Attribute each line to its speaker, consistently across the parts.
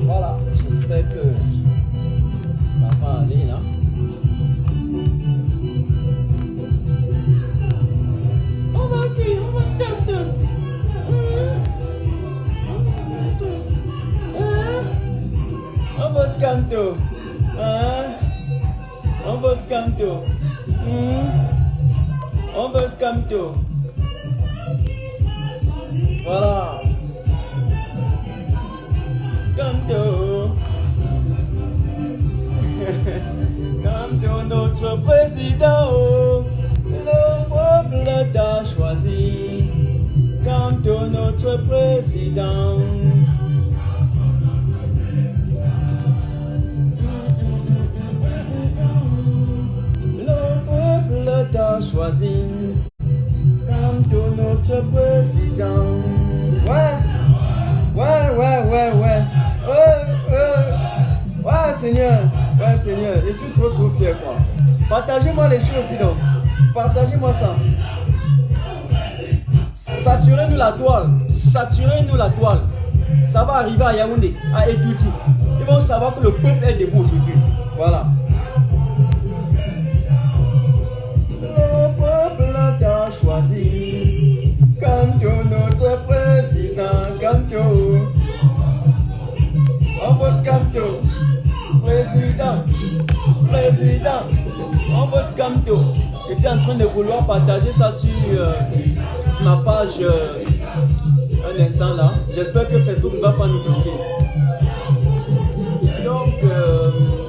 Speaker 1: Voilà, j'espère que ça va aller là. On va qui? On va tenter. On va te canto. On va te canto. On va te canto. Voilà. Canto. Canto notre président. Le peuple t'a choisi. Canto notre président. T'a choisi comme tout notre président. Ouais, Seigneur, je suis trop fier quoi. Partagez-moi les choses, dis donc. Partagez-moi ça. Saturez-nous la toile. Ça va arriver à Yaoundé, à Edouti. Ils vont savoir que le peuple est debout aujourd'hui. Voilà. Choisi comme tout notre président, comme tout. On vote comme tout. Président, on vote comme tout. J'étais en train de vouloir partager ça sur ma page un instant là. J'espère que Facebook ne va pas nous bloquer. Donc,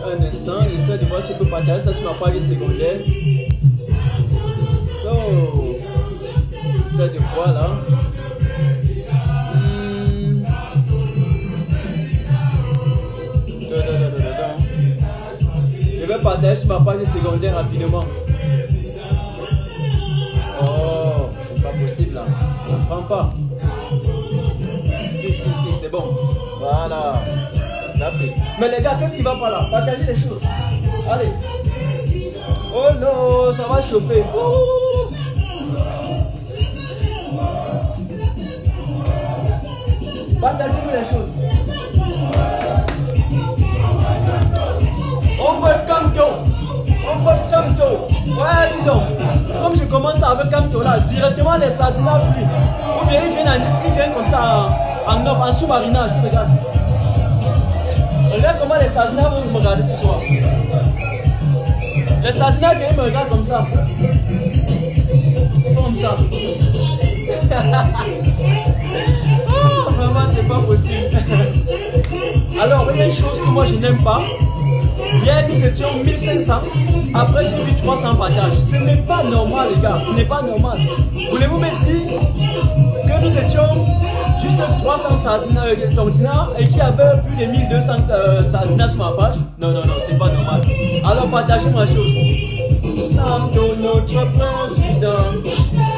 Speaker 1: un instant, j'essaie de voir si je peux partager ça sur ma page secondaire. J'essaie de voir là. Je vais partager sur ma page secondaire rapidement. Oh, c'est pas possible là. Je ne prends pas. Si, c'est bon. Voilà. Ça fait. Mais les gars, qu'est-ce qui va pas là? Partagez les choses. Allez. Oh non, ça va chauffer. Partagez-nous les choses. On veut Camto. Ouais, dis donc. Comme je commence avec Camto là, directement les sardines fuient. Ou bien ils viennent comme ça en sous-marinage. Regarde. Regarde comment les sardines vont me regarder ce soir. Les sardines viennent me regarder comme ça. Comme ça. Oh, vraiment, c'est pas possible. Alors, il y a une chose que moi je n'aime pas. Hier, nous étions 1500. Après, j'ai vu 300 partages. Ce n'est pas normal, les gars. Ce n'est pas normal. Voulez-vous me dire que nous étions juste 300 tontinats et qu'il y avait plus de 1200 sardines sur ma page? Non, c'est pas normal. Alors, partagez ma chose. Notre président.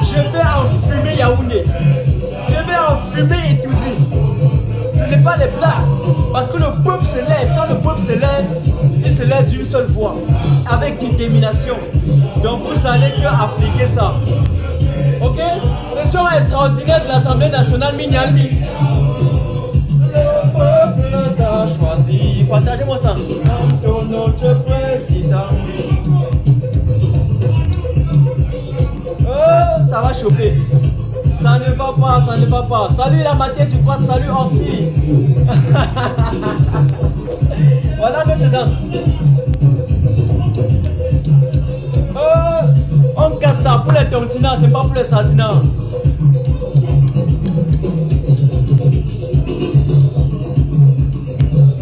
Speaker 1: Je vais enfumer Yaoundé. Je vais enfumer Edouti. Ce n'est pas les blagues. Parce que le peuple se lève. Quand le peuple se lève, il se lève d'une seule voix. Avec détermination. Donc vous allez que appliquer ça. Ok? Session extraordinaire de l'Assemblée nationale Mignalmi. Le peuple t'a choisi. Partagez-moi ça. Notre président. Oh, ça va chauffer. Ça ne va pas. Salut la matinée du croate, salut Orti. Voilà notre danse. Oh, on casse ça pour les tontinats, c'est pas pour les sardinats.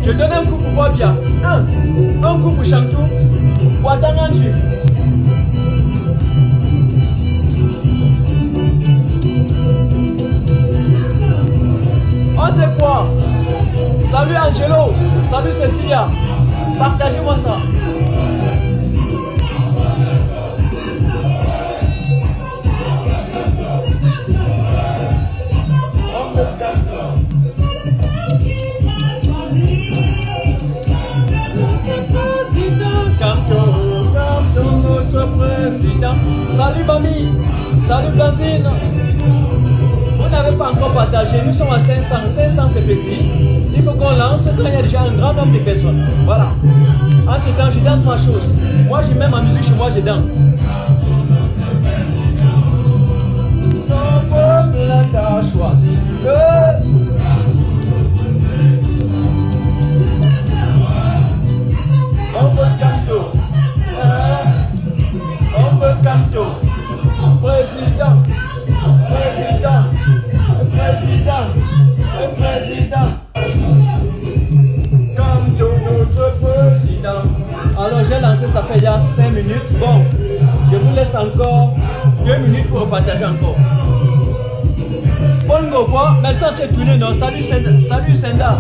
Speaker 1: Je donne un coup pour Bobia. Un coup pour Chantou. Wadanganju. On sait quoi? Salut Angelo, salut Cecilia. Partagez-moi ça. Notre président. Salut Mami, salut Blandine. Vous n'avez pas encore partagé, nous sommes à 500. 500 c'est petit. Il faut qu'on lance quand il y a déjà un grand nombre de personnes. Voilà. Entre temps, je danse ma chose. Moi, je mets ma musique chez moi, je danse. Ton peuple t'a choisi. On veut Kanto. On veut Kanto. Président. Président. Président. Président. Kanto, notre président. Alors j'ai lancé, ça fait déjà 5 minutes. Bon, je vous laisse encore 2 minutes pour repartager encore. Bongo quoi? Mais ça tu es tourné, non? Salut Senda. Salut Senda.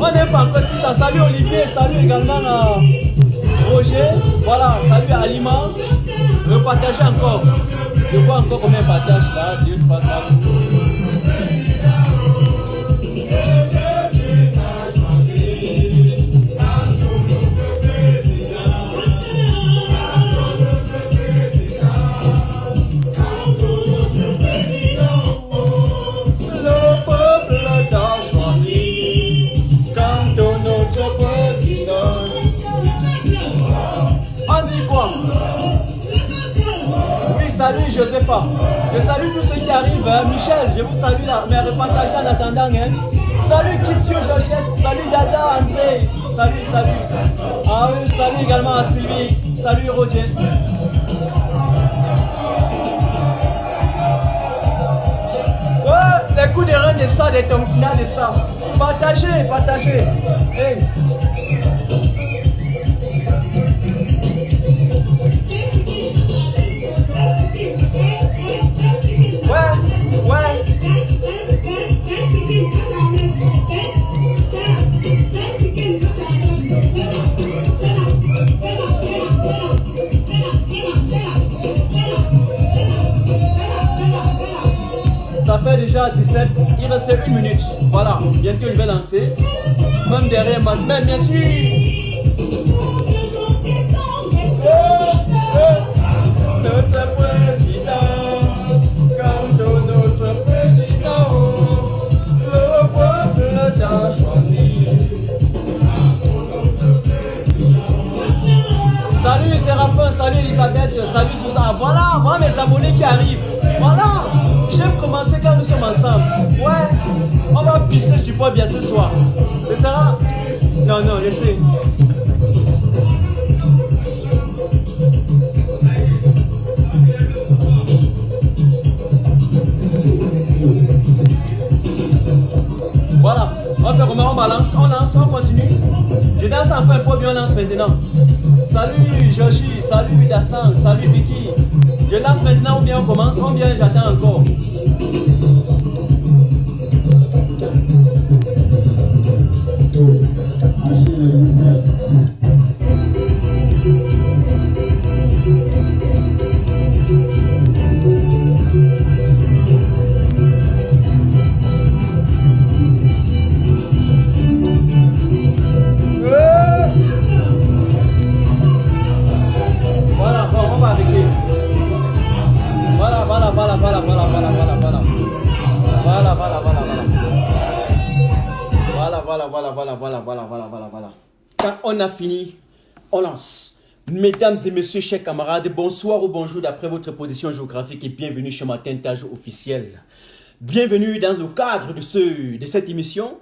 Speaker 1: On n'est pas encore 600. Salut Olivier, salut également Roger. Voilà, salut Alima. Repartagez encore. Je vois encore combien de partages là. 2, 3, 4. Salut Josepha, je salue tous ceux qui arrivent. Michel, je vous salue là, mais repartagez en attendant. Salut Kitio Georgette, salut Dada André, salut, salut. Ah oui, salut également à Sylvie, salut Roger. Ouais, les coups de rein descendent, les tontina descendent. Partagez, partagez. Hey. Ça fait déjà 17, il reste 1 minute. Voilà, bientôt je vais lancer. Même derrière moi, mais bien sûr. Notre président, Kanto, notre président, le peuple t'a choisi. Salut Séraphin, salut Elisabeth, salut Susan. Voilà, moi mes abonnés qui arrivent. Voilà. J'aime commencer quand nous sommes ensemble. Ouais, on va pisser sur quoi bien ce soir. Mais ça va? Non, non, laissez. Voilà, on va faire comment? On balance, on lance, on continue. Je danse un peu bien, on lance maintenant. Salut Joshi, salut Dassan, salut Vicky. Je lance maintenant ou bien on commence, ou bien j'attends encore. Voilà, bon, on va arrêter. Voilà. Quand on a fini, on lance. Mesdames et messieurs, chers camarades, bonsoir ou bonjour d'après votre position géographique et bienvenue chez Matin Tage officiel. Bienvenue dans le cadre de cette émission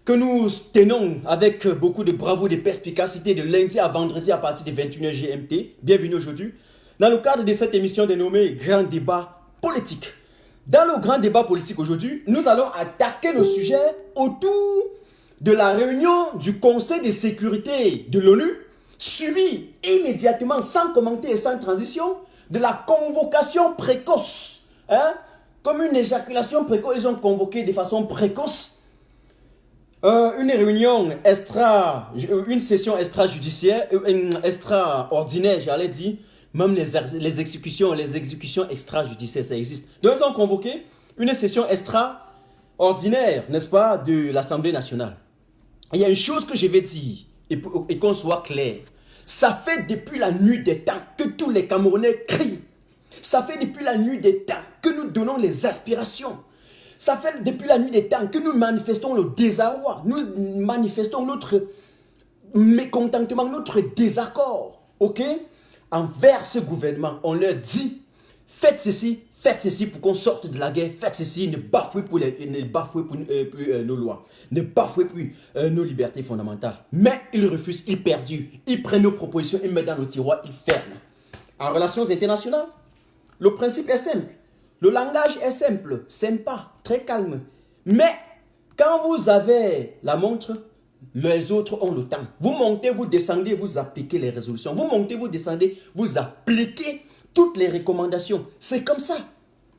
Speaker 1: que nous tenons avec beaucoup de bravoure, de perspicacité de lundi à vendredi à partir de 21h GMT. Bienvenue aujourd'hui dans le cadre de cette émission dénommée Grand Débat Politique. Dans le Grand Débat Politique aujourd'hui, nous allons attaquer le sujet autour de la réunion du Conseil de sécurité de l'ONU, suivie immédiatement, sans commenter et sans transition, de la convocation précoce. Comme une éjaculation précoce, ils ont convoqué de façon précoce Une réunion une session extrajudiciaire, extraordinaire, j'allais dire. Même les exécutions extrajudiciaires, ça existe. Donc, ils ont convoqué une session extraordinaire, n'est-ce pas, de l'Assemblée nationale. Il y a une chose que je vais dire, et qu'on soit clair. Ça fait depuis la nuit des temps que tous les Camerounais crient. Ça fait depuis la nuit des temps que nous donnons les aspirations. Ça fait depuis la nuit des temps que nous manifestons le désarroi. Nous manifestons notre mécontentement, notre désaccord. Ok? Envers ce gouvernement, on leur dit, faites ceci pour qu'on sorte de la guerre, faites ceci, ne bafouez plus nos lois, ne bafouez plus nos libertés fondamentales. Mais ils refusent, ils perdurent, ils prennent nos propositions, ils mettent dans nos tiroirs, ils ferment. En relations internationales, le principe est simple, le langage est simple, sympa, très calme. Mais quand vous avez la montre, les autres ont le temps. Vous montez, vous descendez, vous appliquez les résolutions. Vous montez, vous descendez, vous appliquez toutes les recommandations. C'est comme ça.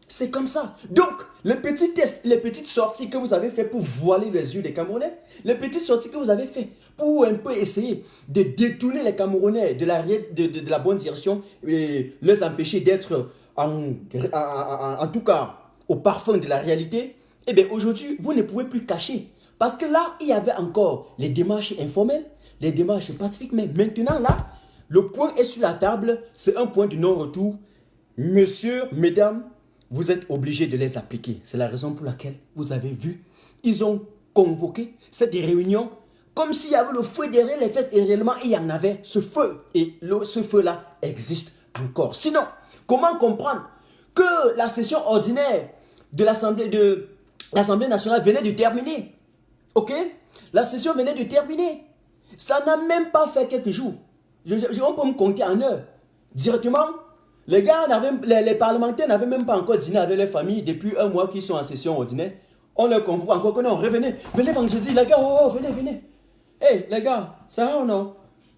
Speaker 1: C'est comme ça. Donc, les petits tests, les petites sorties que vous avez fait pour voiler les yeux des Camerounais, les petites sorties que vous avez fait pour un peu essayer de détourner les Camerounais de la bonne direction et les empêcher d'être en tout cas au parfum de la réalité, eh bien aujourd'hui, vous ne pouvez plus cacher. Parce que là, il y avait encore les démarches informelles, les démarches pacifiques. Mais maintenant, là, le point est sur la table. C'est un point de non-retour. Messieurs, mesdames, vous êtes obligés de les appliquer. C'est la raison pour laquelle vous avez vu. Ils ont convoqué cette réunion comme s'il y avait le feu derrière les fesses. Et réellement, il y en avait ce feu. Et ce feu-là existe encore. Sinon, comment comprendre que la session ordinaire de l'Assemblée nationale venait de terminer? Ok? La session venait de terminer. Ça n'a même pas fait quelques jours. On peut me compter en heures. Directement, les parlementaires n'avaient même pas encore dîné avec leurs familles depuis un mois qu'ils sont en session ordinaire. On leur convoque encore que non, revenez. Venez vendredi, les gars, venez. Hey, les gars, ça va ou non?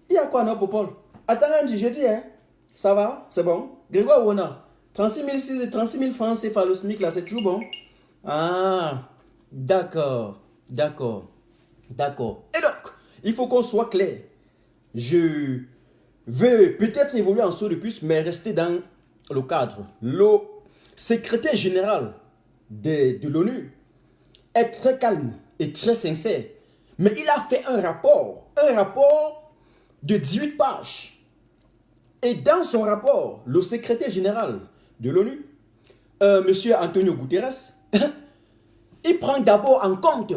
Speaker 1: Il y a quoi non, Popol? Attends, j'ai dit, hein? Ça va? C'est bon? Grégoire ou non? 36 000 francs céphalosmiques, là, c'est toujours bon? Ah, d'accord. Et donc, il faut qu'on soit clair. Je veux peut-être évoluer en saut de puce, mais rester dans le cadre. Le secrétaire général de l'ONU est très calme et très sincère. Mais il a fait un rapport de 18 pages. Et dans son rapport, le secrétaire général de l'ONU, monsieur Antonio Guterres, il prend d'abord en compte,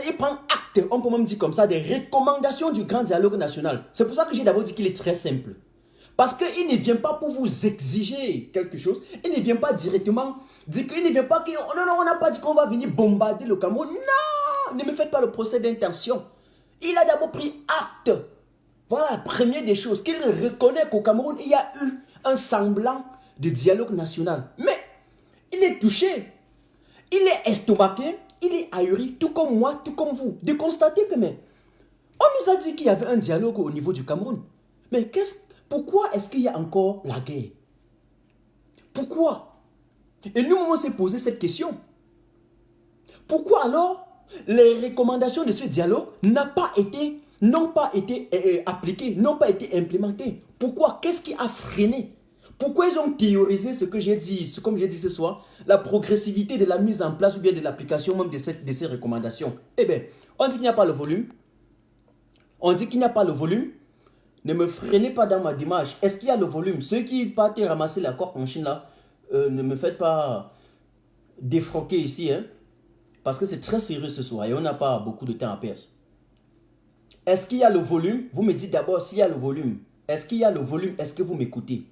Speaker 1: il prend acte, on peut même dire comme ça, des recommandations du grand dialogue national. C'est pour ça que j'ai d'abord dit qu'il est très simple. Parce qu'il ne vient pas pour vous exiger quelque chose. Il ne vient pas directement dire qu'il ne vient pas que non, on n'a pas dit qu'on va venir bombarder le Cameroun. Non, ne me faites pas le procès d'intention. Il a d'abord pris acte. Voilà la première des choses, qu'il reconnaît qu'au Cameroun, il y a eu un semblant de dialogue national. Mais il est touché. Il est estomaqué, il est ahuri, tout comme moi, tout comme vous, de constater que on nous a dit qu'il y avait un dialogue au niveau du Cameroun. Mais pourquoi est-ce qu'il y a encore la guerre? Pourquoi? Et nous, on s'est posé cette question. Pourquoi alors les recommandations de ce dialogue n'ont pas été appliquées, n'ont pas été implémentées? Pourquoi? Qu'est-ce qui a freiné? Pourquoi ils ont théorisé ce que j'ai dit, comme j'ai dit ce soir, la progressivité de la mise en place ou bien de l'application même de ces recommandations? Eh bien, on dit qu'il n'y a pas le volume. On dit qu'il n'y a pas le volume. Ne me freinez pas dans ma démarche. Est-ce qu'il y a le volume? Ceux qui partent ramasser la coque en Chine là, ne me faites pas défroquer ici, hein, parce que c'est très sérieux ce soir et on n'a pas beaucoup de temps à perdre. Est-ce qu'il y a le volume? Vous me dites d'abord s'il y a le volume. Est-ce qu'il y a le volume? Est-ce que vous m'écoutez?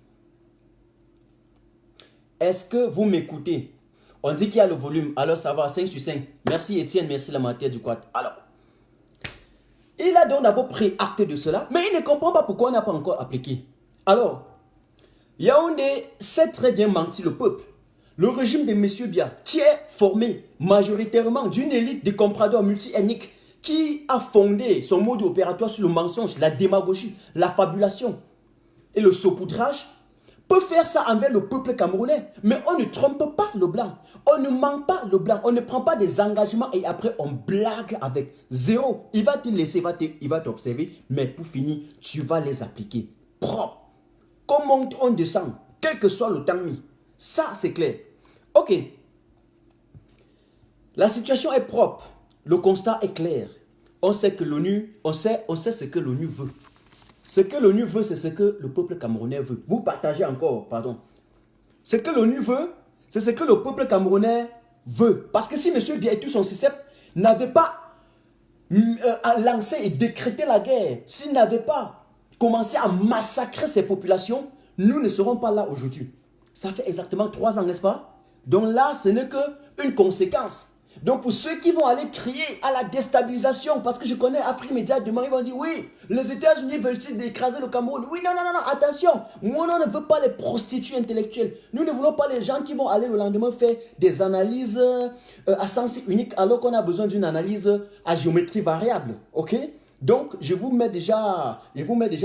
Speaker 1: Est-ce que vous m'écoutez? On dit qu'il y a le volume, alors ça va, 5 sur 5. Merci Étienne, merci la matière du quad. Alors, il a donc d'abord pris acte de cela, mais il ne comprend pas pourquoi on n'a pas encore appliqué. Alors, Yaoundé sait très bien mentir le peuple. Le régime de M. Biya, qui est formé majoritairement d'une élite de compradors multi-ethniques, qui a fondé son mode opératoire sur le mensonge, la démagogie, la fabulation et le saupoudrage, peut faire ça envers le peuple camerounais. Mais on ne trompe pas le blanc. On ne ment pas le blanc. On ne prend pas des engagements et après on blague avec zéro. Il va te laisser, il va t'observer. Mais pour finir, tu vas les appliquer. Propre. Comment on descend, quel que soit le temps mis. Ça, c'est clair. Ok. La situation est propre. Le constat est clair. On sait que l'ONU, on sait ce que l'ONU veut. Ce que l'ONU veut, c'est ce que le peuple camerounais veut. Vous partagez encore, pardon. Ce que l'ONU veut, c'est ce que le peuple camerounais veut. Parce que si M. Biya et tout son système n'avaient pas lancé et décrété la guerre, s'ils n'avaient pas commencé à massacrer ces populations, nous ne serons pas là aujourd'hui. Ça fait exactement 3 ans, n'est-ce pas? Donc là, ce n'est qu'une conséquence. Donc pour ceux qui vont aller crier à la déstabilisation, parce que je connais Afrique Média demain, ils vont dire oui, les États-Unis veulent-ils écraser le Cameroun? Oui, non, attention, moi on ne veut pas les prostituées intellectuelles. Nous ne voulons pas les gens qui vont aller le lendemain faire des analyses à sens unique alors qu'on a besoin d'une analyse à géométrie variable. Ok? Donc je vous mets déjà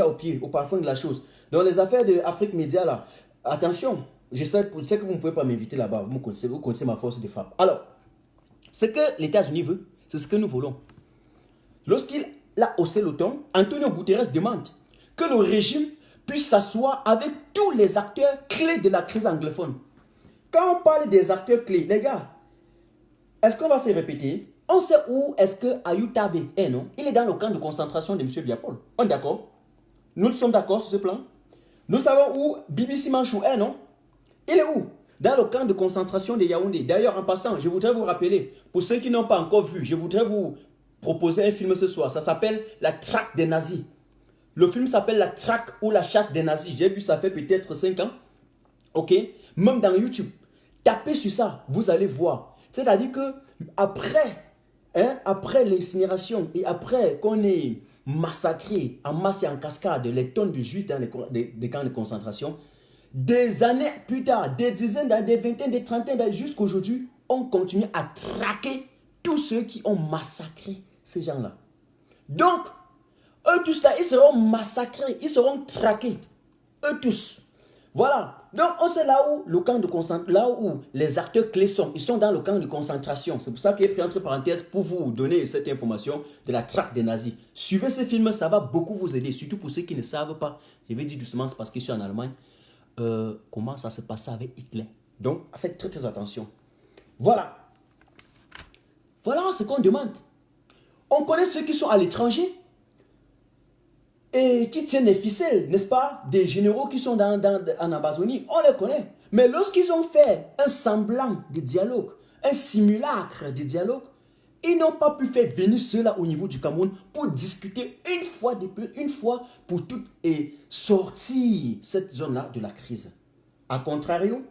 Speaker 1: au pied, au parfum de la chose. Dans les affaires de Afrique Média là, attention, je sais que vous ne pouvez pas m'inviter là-bas, vous connaissez ma force de frappe. Alors, ce que les États-Unis veulent, c'est ce que nous voulons. Lorsqu'il a haussé le ton, Antonio Guterres demande que le régime puisse s'asseoir avec tous les acteurs clés de la crise anglophone. Quand on parle des acteurs clés, les gars, est-ce qu'on va se répéter? On sait où est-ce que Ayou Tabe est, non? Il est dans le camp de concentration de M. Biya-Paul. On est d'accord? Nous sommes d'accord sur ce plan. Nous savons où Bibi Simanchou est, non? Il est où? Dans le camp de concentration de Yaoundé. D'ailleurs, en passant, je voudrais vous rappeler, pour ceux qui n'ont pas encore vu, je voudrais vous proposer un film ce soir. Ça s'appelle La traque des nazis. Le film s'appelle La traque ou la chasse des nazis. J'ai vu ça fait peut-être 5 ans. Ok? Même dans YouTube. Tapez sur ça, vous allez voir. C'est-à-dire que après l'incinération et après qu'on ait massacré en masse et en cascade les tonnes de juifs dans les camps de concentration, des années plus tard, des dizaines d'années, des vingtaines, des trentaines d'années, jusqu'aujourd'hui, on continue à traquer tous ceux qui ont massacré ces gens-là. Donc, eux tous là, ils seront massacrés, ils seront traqués. Eux tous. Voilà. Donc, on sait là où le camp de concentration, là où les acteurs clés sont. Ils sont dans le camp de concentration. C'est pour ça qu'il est pris entre parenthèses pour vous donner cette information de la traque des nazis. Suivez ce film, ça va beaucoup vous aider. Surtout pour ceux qui ne savent pas. Je vais dire doucement, c'est parce qu'ils sont en Allemagne. Comment ça se passait avec Hitler. Donc, faites très très attention. Voilà. Voilà ce qu'on demande. On connaît ceux qui sont à l'étranger et qui tiennent les ficelles, n'est-ce pas? Des généraux qui sont en Amazonie, on les connaît. Mais lorsqu'ils ont fait un semblant de dialogue, un simulacre de dialogue, ils n'ont pas pu faire venir ceux-là au niveau du Cameroun pour discuter une fois pour toutes et sortir cette zone-là de la crise. A contrario,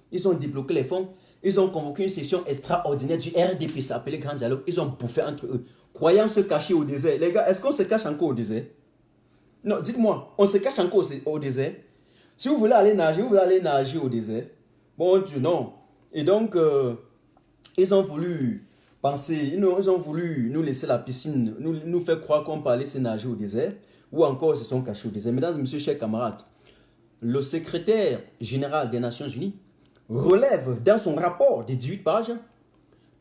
Speaker 1: ils ont débloqué les fonds, ils ont convoqué une session extraordinaire du RDP, ça s'appelait Grand Dialogue, ils ont bouffé entre eux, croyant se cacher au désert. Les gars, est-ce qu'on se cache encore au désert? Non, dites-moi, on se cache encore au désert? Si vous voulez aller nager, vous voulez aller nager au désert? Bon Dieu, non. Et donc, ils ont voulu penser, ils ont voulu nous laisser la piscine, nous faire croire qu'on parlait se nager au désert, ou encore ils se sont cachés au désert. Mesdames et messieurs, chers camarades, le secrétaire général des Nations Unies relève dans son rapport de 18 pages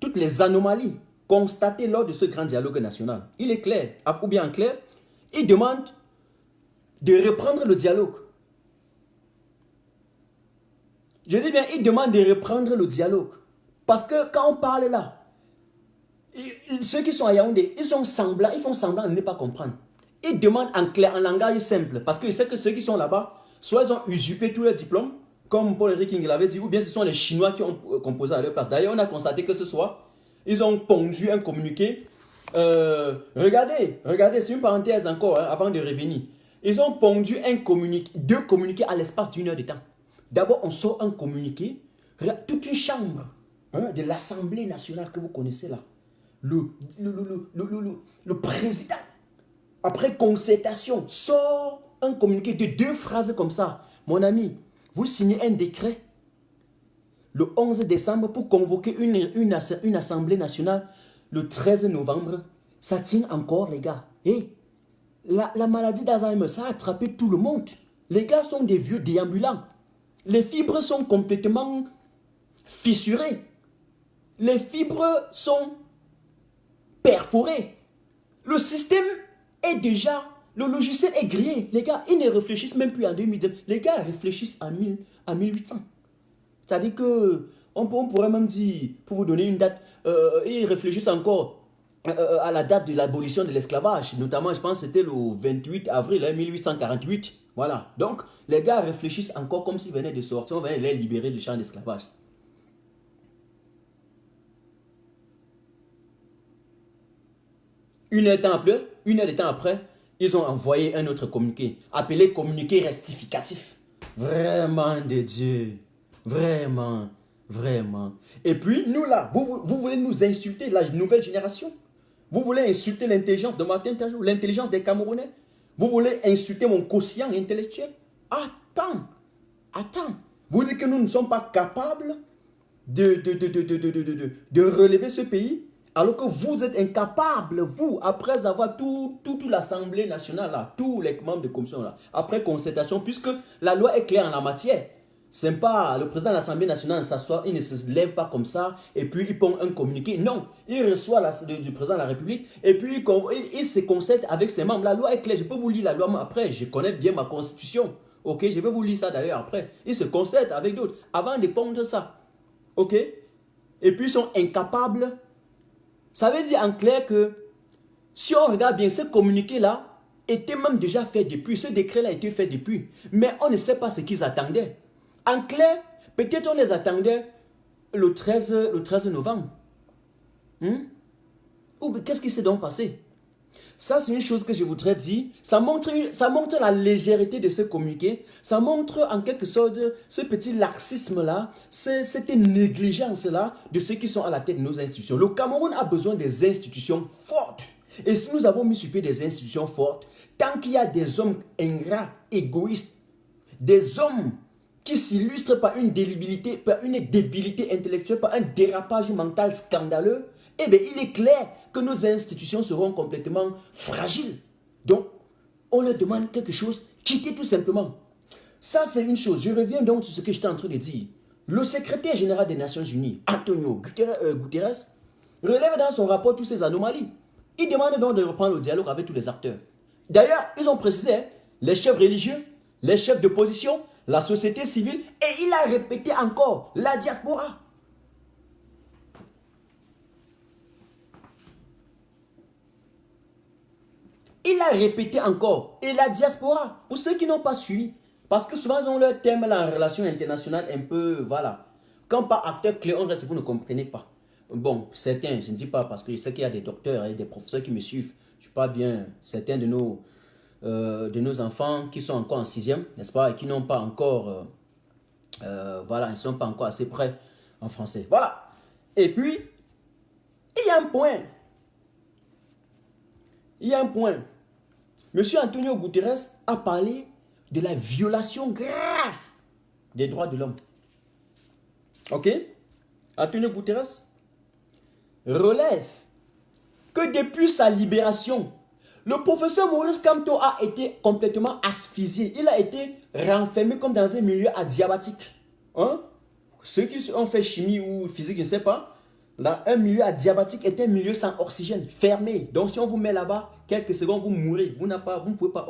Speaker 1: toutes les anomalies constatées lors de ce grand dialogue national. Il est clair, ou bien en clair, il demande de reprendre le dialogue. Je dis bien, il demande de reprendre le dialogue. Parce que quand on parle là, ceux qui sont à Yaoundé, ils font semblant de ne pas comprendre. Ils demandent en clair, en langage simple. Parce qu'ils savent que ceux qui sont là-bas, soit ils ont usurpé tous leurs diplômes, comme Paul-Henri King l'avait dit, ou bien ce sont les Chinois qui ont composé à leur place. D'ailleurs, on a constaté que ce soir, ils ont pondu un communiqué. Regardez, c'est une parenthèse encore, hein, avant de revenir. Ils ont pondu deux communiqués à l'espace d'1 heure de temps. D'abord, on sort un communiqué, toute une chambre de l'Assemblée nationale que vous connaissez là. Le président, après concertation, sort un communiqué de 2 phrases comme ça. Mon ami, vous signez un décret le 11 décembre pour convoquer une Assemblée nationale le 13 novembre. Ça tient encore, les gars. Et la maladie d'Alzheimer, ça a attrapé tout le monde. Les gars sont des vieux déambulants. Les fibres sont complètement fissurées. Les fibres sont perforées. Le système est déjà, le logiciel est grillé. Les gars, ils ne réfléchissent même plus en 2010. Les gars réfléchissent en 1800. C'est-à-dire que, on pourrait même dire, pour vous donner une date, ils réfléchissent encore à la date de l'abolition de l'esclavage. Notamment, je pense que c'était le 28 avril 1848. Voilà. Donc, les gars réfléchissent encore comme s'ils venaient de sortir, on venait les libérer du champ d'esclavage. Une heure de temps après, ils ont envoyé un autre communiqué, appelé communiqué rectificatif. Vraiment de Dieu. Vraiment, vraiment. Et puis, nous là, vous voulez nous insulter, la nouvelle génération? Vous voulez insulter l'intelligence de Martin Tajou, l'intelligence des Camerounais? Vous voulez insulter mon quotient intellectuel? Attends. Vous dites que nous ne sommes pas capables de relever ce pays, alors que vous êtes incapables, vous, après avoir toute l'Assemblée nationale, là, tous les membres de commission, là, après concertation, puisque la loi est claire en la matière. C'est pas le président de l'Assemblée nationale s'assoit, il ne se lève pas comme ça et puis il pond un communiqué. Non, il reçoit du président de la République et puis il se concerte avec ses membres. La loi est claire, je peux vous lire la loi après, je connais bien ma constitution. Ok, je vais vous lire ça d'ailleurs après. Il se concerte avec d'autres avant de pondre ça. Ok, et puis ils sont incapables. Ça veut dire en clair que si on regarde bien, ce communiqué-là était même déjà fait depuis, ce décret-là a été fait depuis, mais on ne sait pas ce qu'ils attendaient. En clair, peut-être on les attendait le 13 novembre. Ou qu'est-ce qui s'est donc passé? Ça, c'est une chose que je voudrais dire. Ça montre la légèreté de ce communiqué. Ça montre en quelque sorte ce petit laxisme-là, cette négligence-là de ceux qui sont à la tête de nos institutions. Le Cameroun a besoin des institutions fortes. Et si nous avons mis sur pied des institutions fortes, tant qu'il y a des hommes ingrats, égoïstes, des hommes qui s'illustrent par une débilité intellectuelle, par un dérapage mental scandaleux, eh bien, il est clair que nos institutions seront complètement fragiles. Donc, on leur demande quelque chose, quitter tout simplement. Ça, c'est une chose. Je reviens donc sur ce que j'étais en train de dire. Le secrétaire général des Nations Unies, Antonio Guterres, relève dans son rapport toutes ces anomalies. Il demande donc de reprendre le dialogue avec tous les acteurs. D'ailleurs, ils ont précisé, les chefs religieux, les chefs d'opposition, la société civile, et il a répété encore, la diaspora. Il a répété encore, et la diaspora, pour ceux qui n'ont pas suivi, parce que souvent ils ont leur thème là en relation internationale un peu, voilà. Quand pas acteur clé, on reste, vous ne comprenez pas. Bon, certains, je ne dis pas parce que je sais qu'il y a des docteurs et des professeurs qui me suivent. Je ne sais pas bien, certains de nos enfants qui sont encore en 6e, n'est-ce pas, et qui n'ont pas encore, voilà, ils ne sont pas encore assez prêts en français. Voilà. Et puis, il y a un point. Monsieur Antonio Guterres a parlé de la violation grave des droits de l'homme. Ok? Antonio Guterres relève que depuis sa libération, le professeur Maurice Kamto a été complètement asphyxié. Il a été renfermé comme dans un milieu adiabatique. Hein? Ceux qui ont fait chimie ou physique, je ne sais pas, là, un milieu adiabatique est un milieu sans oxygène, fermé. Donc si on vous met là-bas, quelques secondes, vous mourrez. Vous ne pouvez pas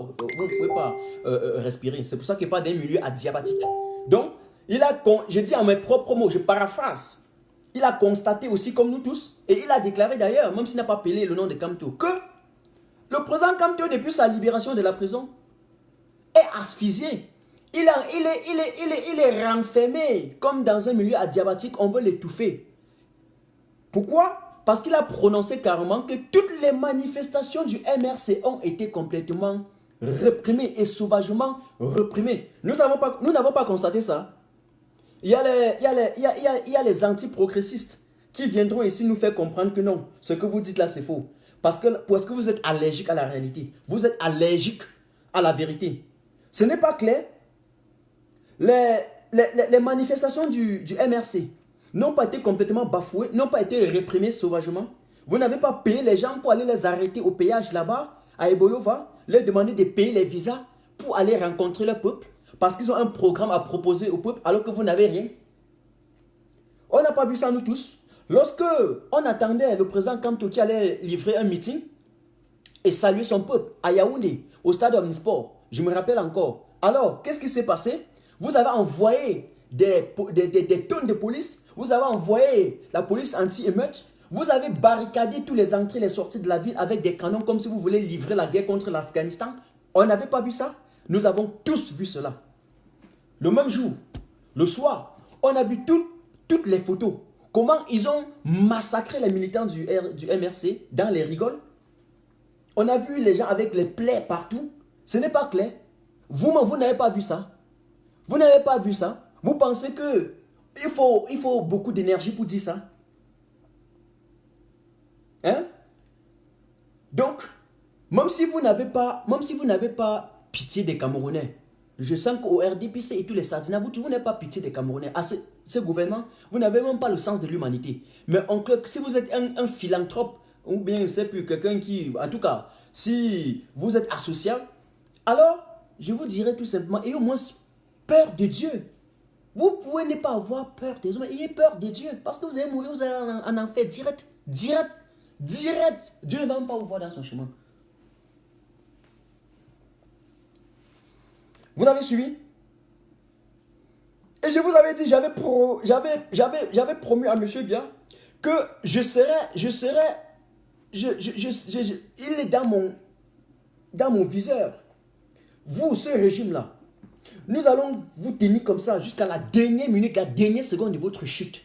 Speaker 1: respirer. C'est pour ça qu'il n'y a pas d'un milieu adiabatique. Donc, je dis en mes propres mots, je paraphrase. Il a constaté aussi, comme nous tous, et il a déclaré d'ailleurs, même s'il n'a pas appelé le nom de Kamto, que le président Kamto, depuis sa libération de la prison, est asphyxié. Il est renfermé comme dans un milieu adiabatique, on veut l'étouffer. Pourquoi? Parce qu'il a prononcé carrément que toutes les manifestations du MRC ont été complètement réprimées et sauvagement réprimées. Nous n'avons pas constaté ça. Il y a les anti-progressistes qui viendront ici nous faire comprendre que non, ce que vous dites là c'est faux. Parce que vous êtes allergique à la réalité. Vous êtes allergique à la vérité. Ce n'est pas clair. Les manifestations du MRC n'ont pas été complètement bafouées, n'ont pas été réprimées sauvagement. Vous n'avez pas payé les gens pour aller les arrêter au péage là-bas, à Ebolova, leur demander de payer les visas pour aller rencontrer le peuple, parce qu'ils ont un programme à proposer au peuple alors que vous n'avez rien. On n'a pas vu ça nous tous. Lorsque on attendait le président Kamto qui allait livrer un meeting et saluer son peuple à Yaoundé, au stade Omnisport, je me rappelle encore. Alors, qu'est-ce qui s'est passé? Vous avez envoyé des tonnes de police, vous avez envoyé la police anti-émeute, vous avez barricadé tous les entrées et les sorties de la ville avec des canons comme si vous voulez livrer la guerre contre l'Afghanistan. On n'avait pas vu ça? Nous avons tous vu cela. Le même jour, le soir, on a vu toutes les photos. Comment ils ont massacré les militants du MRC dans les rigoles. On a vu les gens avec les plaies partout. Ce n'est pas clair. Vous n'avez pas vu ça. Vous n'avez pas vu ça. Vous pensez que il faut beaucoup d'énergie pour dire ça. Hein? Donc, même si vous n'avez pas pitié des Camerounais, je sens qu'au RDPC et tous les Sardinats, vous n'avez pas pitié des Camerounais. À ce gouvernement, vous n'avez même pas le sens de l'humanité. Mais si vous êtes un philanthrope, ou bien je ne sais plus, quelqu'un qui, en tout cas, si vous êtes asocial, alors, je vous dirais tout simplement, ayez au moins peur de Dieu. Vous pouvez ne pas avoir peur des hommes, ayez peur de Dieu. Parce que vous allez mourir, vous allez en enfer direct. Dieu ne va même pas vous voir dans son chemin. Vous avez suivi? Et je vous avais dit, j'avais promis à monsieur Bien que il est dans mon viseur. Vous, ce régime-là, nous allons vous tenir comme ça jusqu'à la dernière minute, la dernière seconde de votre chute.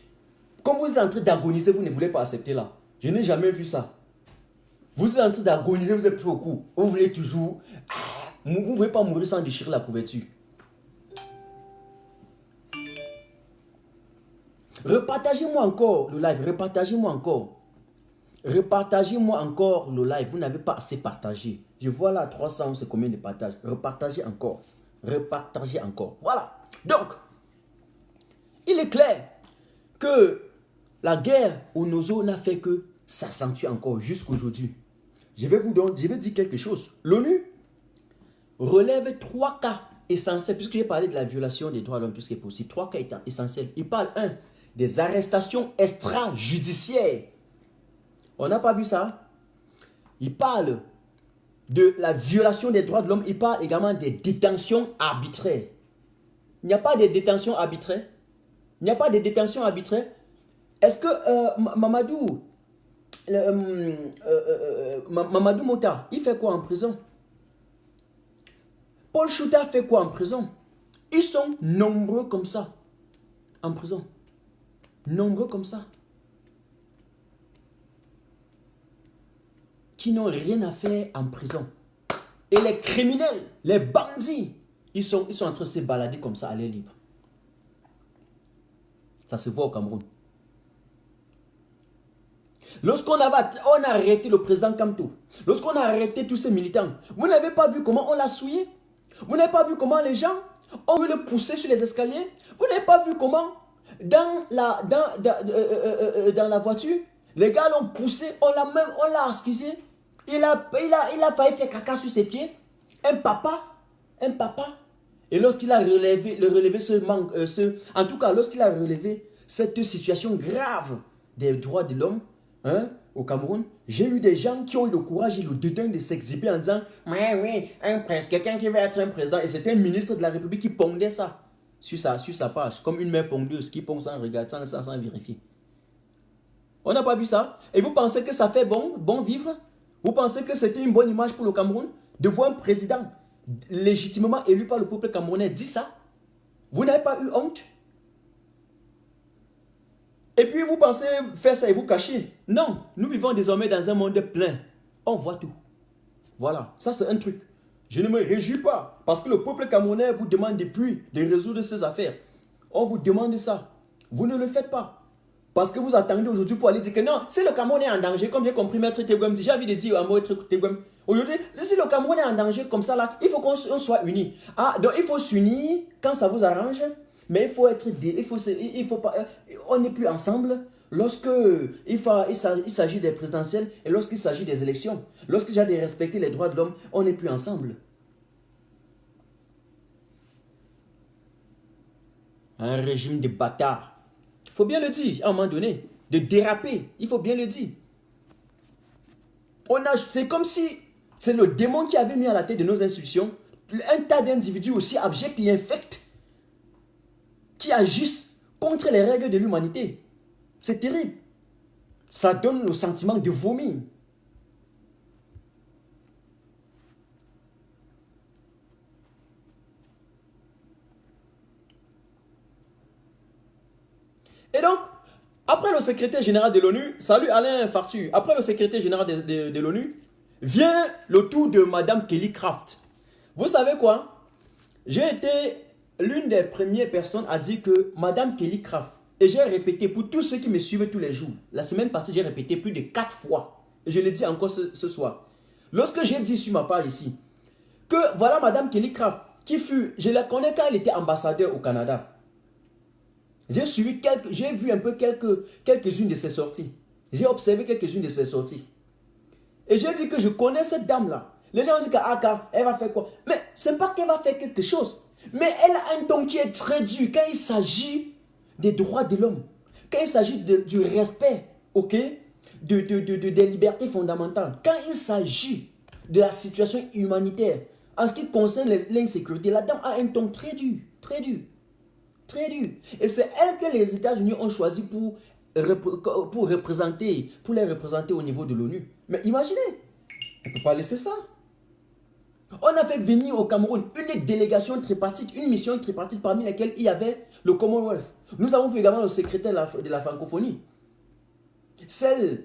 Speaker 1: Comme vous êtes en train d'agoniser, vous ne voulez pas accepter là. Je n'ai jamais vu ça. Vous êtes en train d'agoniser, vous êtes pris au coup. Vous voulez toujours... vous ne voulez pas mourir sans déchirer la couverture. Repartagez-moi encore le live. Repartagez-moi encore. Repartagez-moi encore le live. Vous n'avez pas assez partagé. Je vois là 300, c'est combien de partages. Repartagez encore. Repartagez encore. Voilà. Donc, il est clair que la guerre au Nozo n'a fait que s'accentuer encore jusqu'aujourd'hui. Je vais dire quelque chose. L'ONU relève 3 cas essentiels, puisque j'ai parlé de la violation des droits de l'homme, tout ce qui est possible. 3 cas étant essentiels. Il parle, des arrestations extrajudiciaires. On n'a pas vu ça. Il parle de la violation des droits de l'homme. Il parle également des détentions arbitraires. Il n'y a pas de détention arbitraire. Il n'y a pas de détention arbitraire. Est-ce que Mamadou Mota, il fait quoi en prison? Paul Chouta fait quoi en prison? Ils sont nombreux comme ça en prison. Nombreux comme ça. Qui n'ont rien à faire en prison. Et les criminels, les bandits, ils sont en train de se balader comme ça à l'air libre. Ça se voit au Cameroun. Lorsqu'on a arrêté le président Kamto, lorsqu'on a arrêté tous ces militants, vous n'avez pas vu comment on l'a souillé? Vous n'avez pas vu comment les gens ont voulu le pousser sur les escaliers? Vous n'avez pas vu comment dans la voiture, les gars l'ont poussé, on l'a asphyxié. Il a failli faire caca sur ses pieds. Un papa. Et lorsqu'il a relevé en tout cas, lorsqu'il a relevé cette situation grave des droits de l'homme, au Cameroun, j'ai eu des gens qui ont eu le courage et le dédain de s'exhiber en disant oui, quelqu'un qui veut être un président. Et c'était un ministre de la République qui pondait ça sur sa page, comme une mère pondeuse qui pond sans regarder, sans vérifier. On n'a pas vu ça. Et vous pensez que ça fait bon vivre? Vous pensez que c'était une bonne image pour le Cameroun de voir un président légitimement élu par le peuple camerounais dire ça? Vous n'avez pas eu honte? Et puis vous pensez faire ça et vous cacher? Non, nous vivons désormais dans un monde plein. On voit tout. Voilà, ça c'est un truc. Je ne me réjouis pas parce que le peuple camerounais vous demande depuis de résoudre ces affaires. On vous demande ça. Vous ne le faites pas. Parce que vous attendez aujourd'hui pour aller dire que non, si le Cameroun est en danger, comme j'ai compris Maître Tegouem, j'ai envie de dire à Maître Tegouem, aujourd'hui, si le Cameroun est en danger comme ça là, il faut qu'on soit unis. Donc il faut s'unir quand ça vous arrange. Mais il faut être, on n'est plus ensemble lorsque il s'agit des présidentielles et lorsqu'il s'agit des élections. Lorsqu'il s'agit de respecter les droits de l'homme, on n'est plus ensemble. Un régime de bâtards. Il faut bien le dire, à un moment donné. De déraper, il faut bien le dire. C'est comme si c'est le démon qui avait mis à la tête de nos institutions un tas d'individus aussi abjects et infects qui agissent contre les règles de l'humanité. C'est terrible. Ça donne le sentiment de vomir. Et donc, après le secrétaire général de l'ONU, salut Alain Fartu, après le secrétaire général de l'ONU, vient le tour de Madame Kelly Craft. Vous savez quoi? J'ai été l'une des premières personnes à dire que Madame Kelly Craft, et j'ai répété pour tous ceux qui me suivent tous les jours, la semaine passée j'ai répété plus de 4 fois, et je le dis encore ce soir. Lorsque j'ai dit sur ma part ici, que voilà Madame Kelly Craft, qui fut, je la connais quand elle était ambassadeur au Canada. J'ai vu un peu quelques-unes de ses sorties. J'ai observé quelques-unes de ses sorties. Et j'ai dit que je connais cette dame-là. Les gens ont dit qu'elle va faire quoi? Mais ce n'est pas qu'elle va faire quelque chose. Mais elle a un ton qui est très dur quand il s'agit des droits de l'homme. Quand il s'agit du respect, ok? Des libertés fondamentales. Quand il s'agit de la situation humanitaire, en ce qui concerne l'insécurité, la dame a un ton très dur. Très dur. Très dur. Et c'est elle que les États-Unis ont choisi pour les représenter au niveau de l'ONU. Mais imaginez, on ne peut pas laisser ça. On a fait venir au Cameroun une délégation tripartite, une mission tripartite parmi lesquelles il y avait le Commonwealth. Nous avons vu également le secrétaire de la francophonie. Celle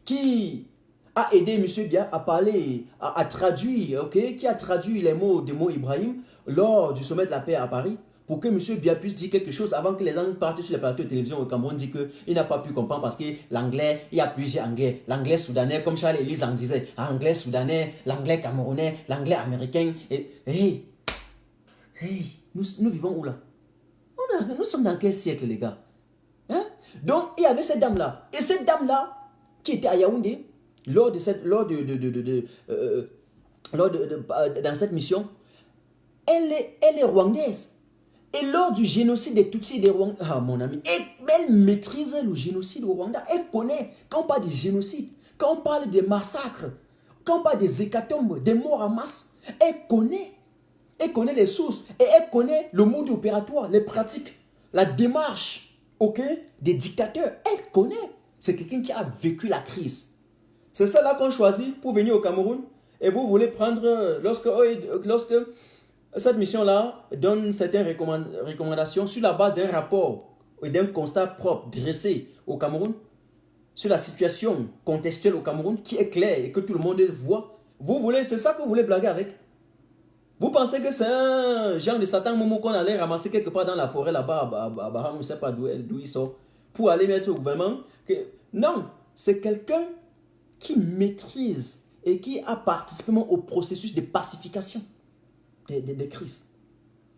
Speaker 1: qui a aidé M. Biya à parler, à traduire, ok, qui a traduit les mots de Mo Ibrahim lors du sommet de la paix à Paris, pour que M. Biya puisse dire quelque chose avant que les gens partent sur les plateaux de télévision au Cameroun, dit qu'il n'a pas pu comprendre parce que l'anglais, il y a plusieurs anglais. L'anglais soudanais, comme Charles Elise en disait, anglais soudanais, l'anglais camerounais, l'anglais américain. Et, nous vivons où là? Nous sommes dans quel siècle, les gars? Hein? Donc, il y avait cette dame-là. Et cette dame-là, qui était à Yaoundé, dans cette mission, elle est rwandaise. Et lors du génocide des Tutsis et des Rwandais, mon ami, elle maîtrise le génocide au Rwanda. Elle connaît, quand on parle de génocide, quand on parle de massacres, quand on parle des hécatombes, des morts en masse, elle connaît les sources et elle connaît le mode opératoire, les pratiques, la démarche, ok, des dictateurs. Elle connaît. C'est quelqu'un qui a vécu la crise. C'est ça là qu'on choisit pour venir au Cameroun. Et vous voulez prendre, lorsque cette mission-là donne certaines recommandations sur la base d'un rapport et d'un constat propre dressé au Cameroun, sur la situation contextuelle au Cameroun, qui est claire et que tout le monde voit. C'est ça que vous voulez blaguer avec? Vous pensez que c'est un genre de Satan Momo qu'on allait ramasser quelque part dans la forêt là-bas, à Baham, on ne sait pas d'où il sort, pour aller mettre au gouvernement? Non, c'est quelqu'un qui maîtrise et qui a participé au processus de pacification des crises.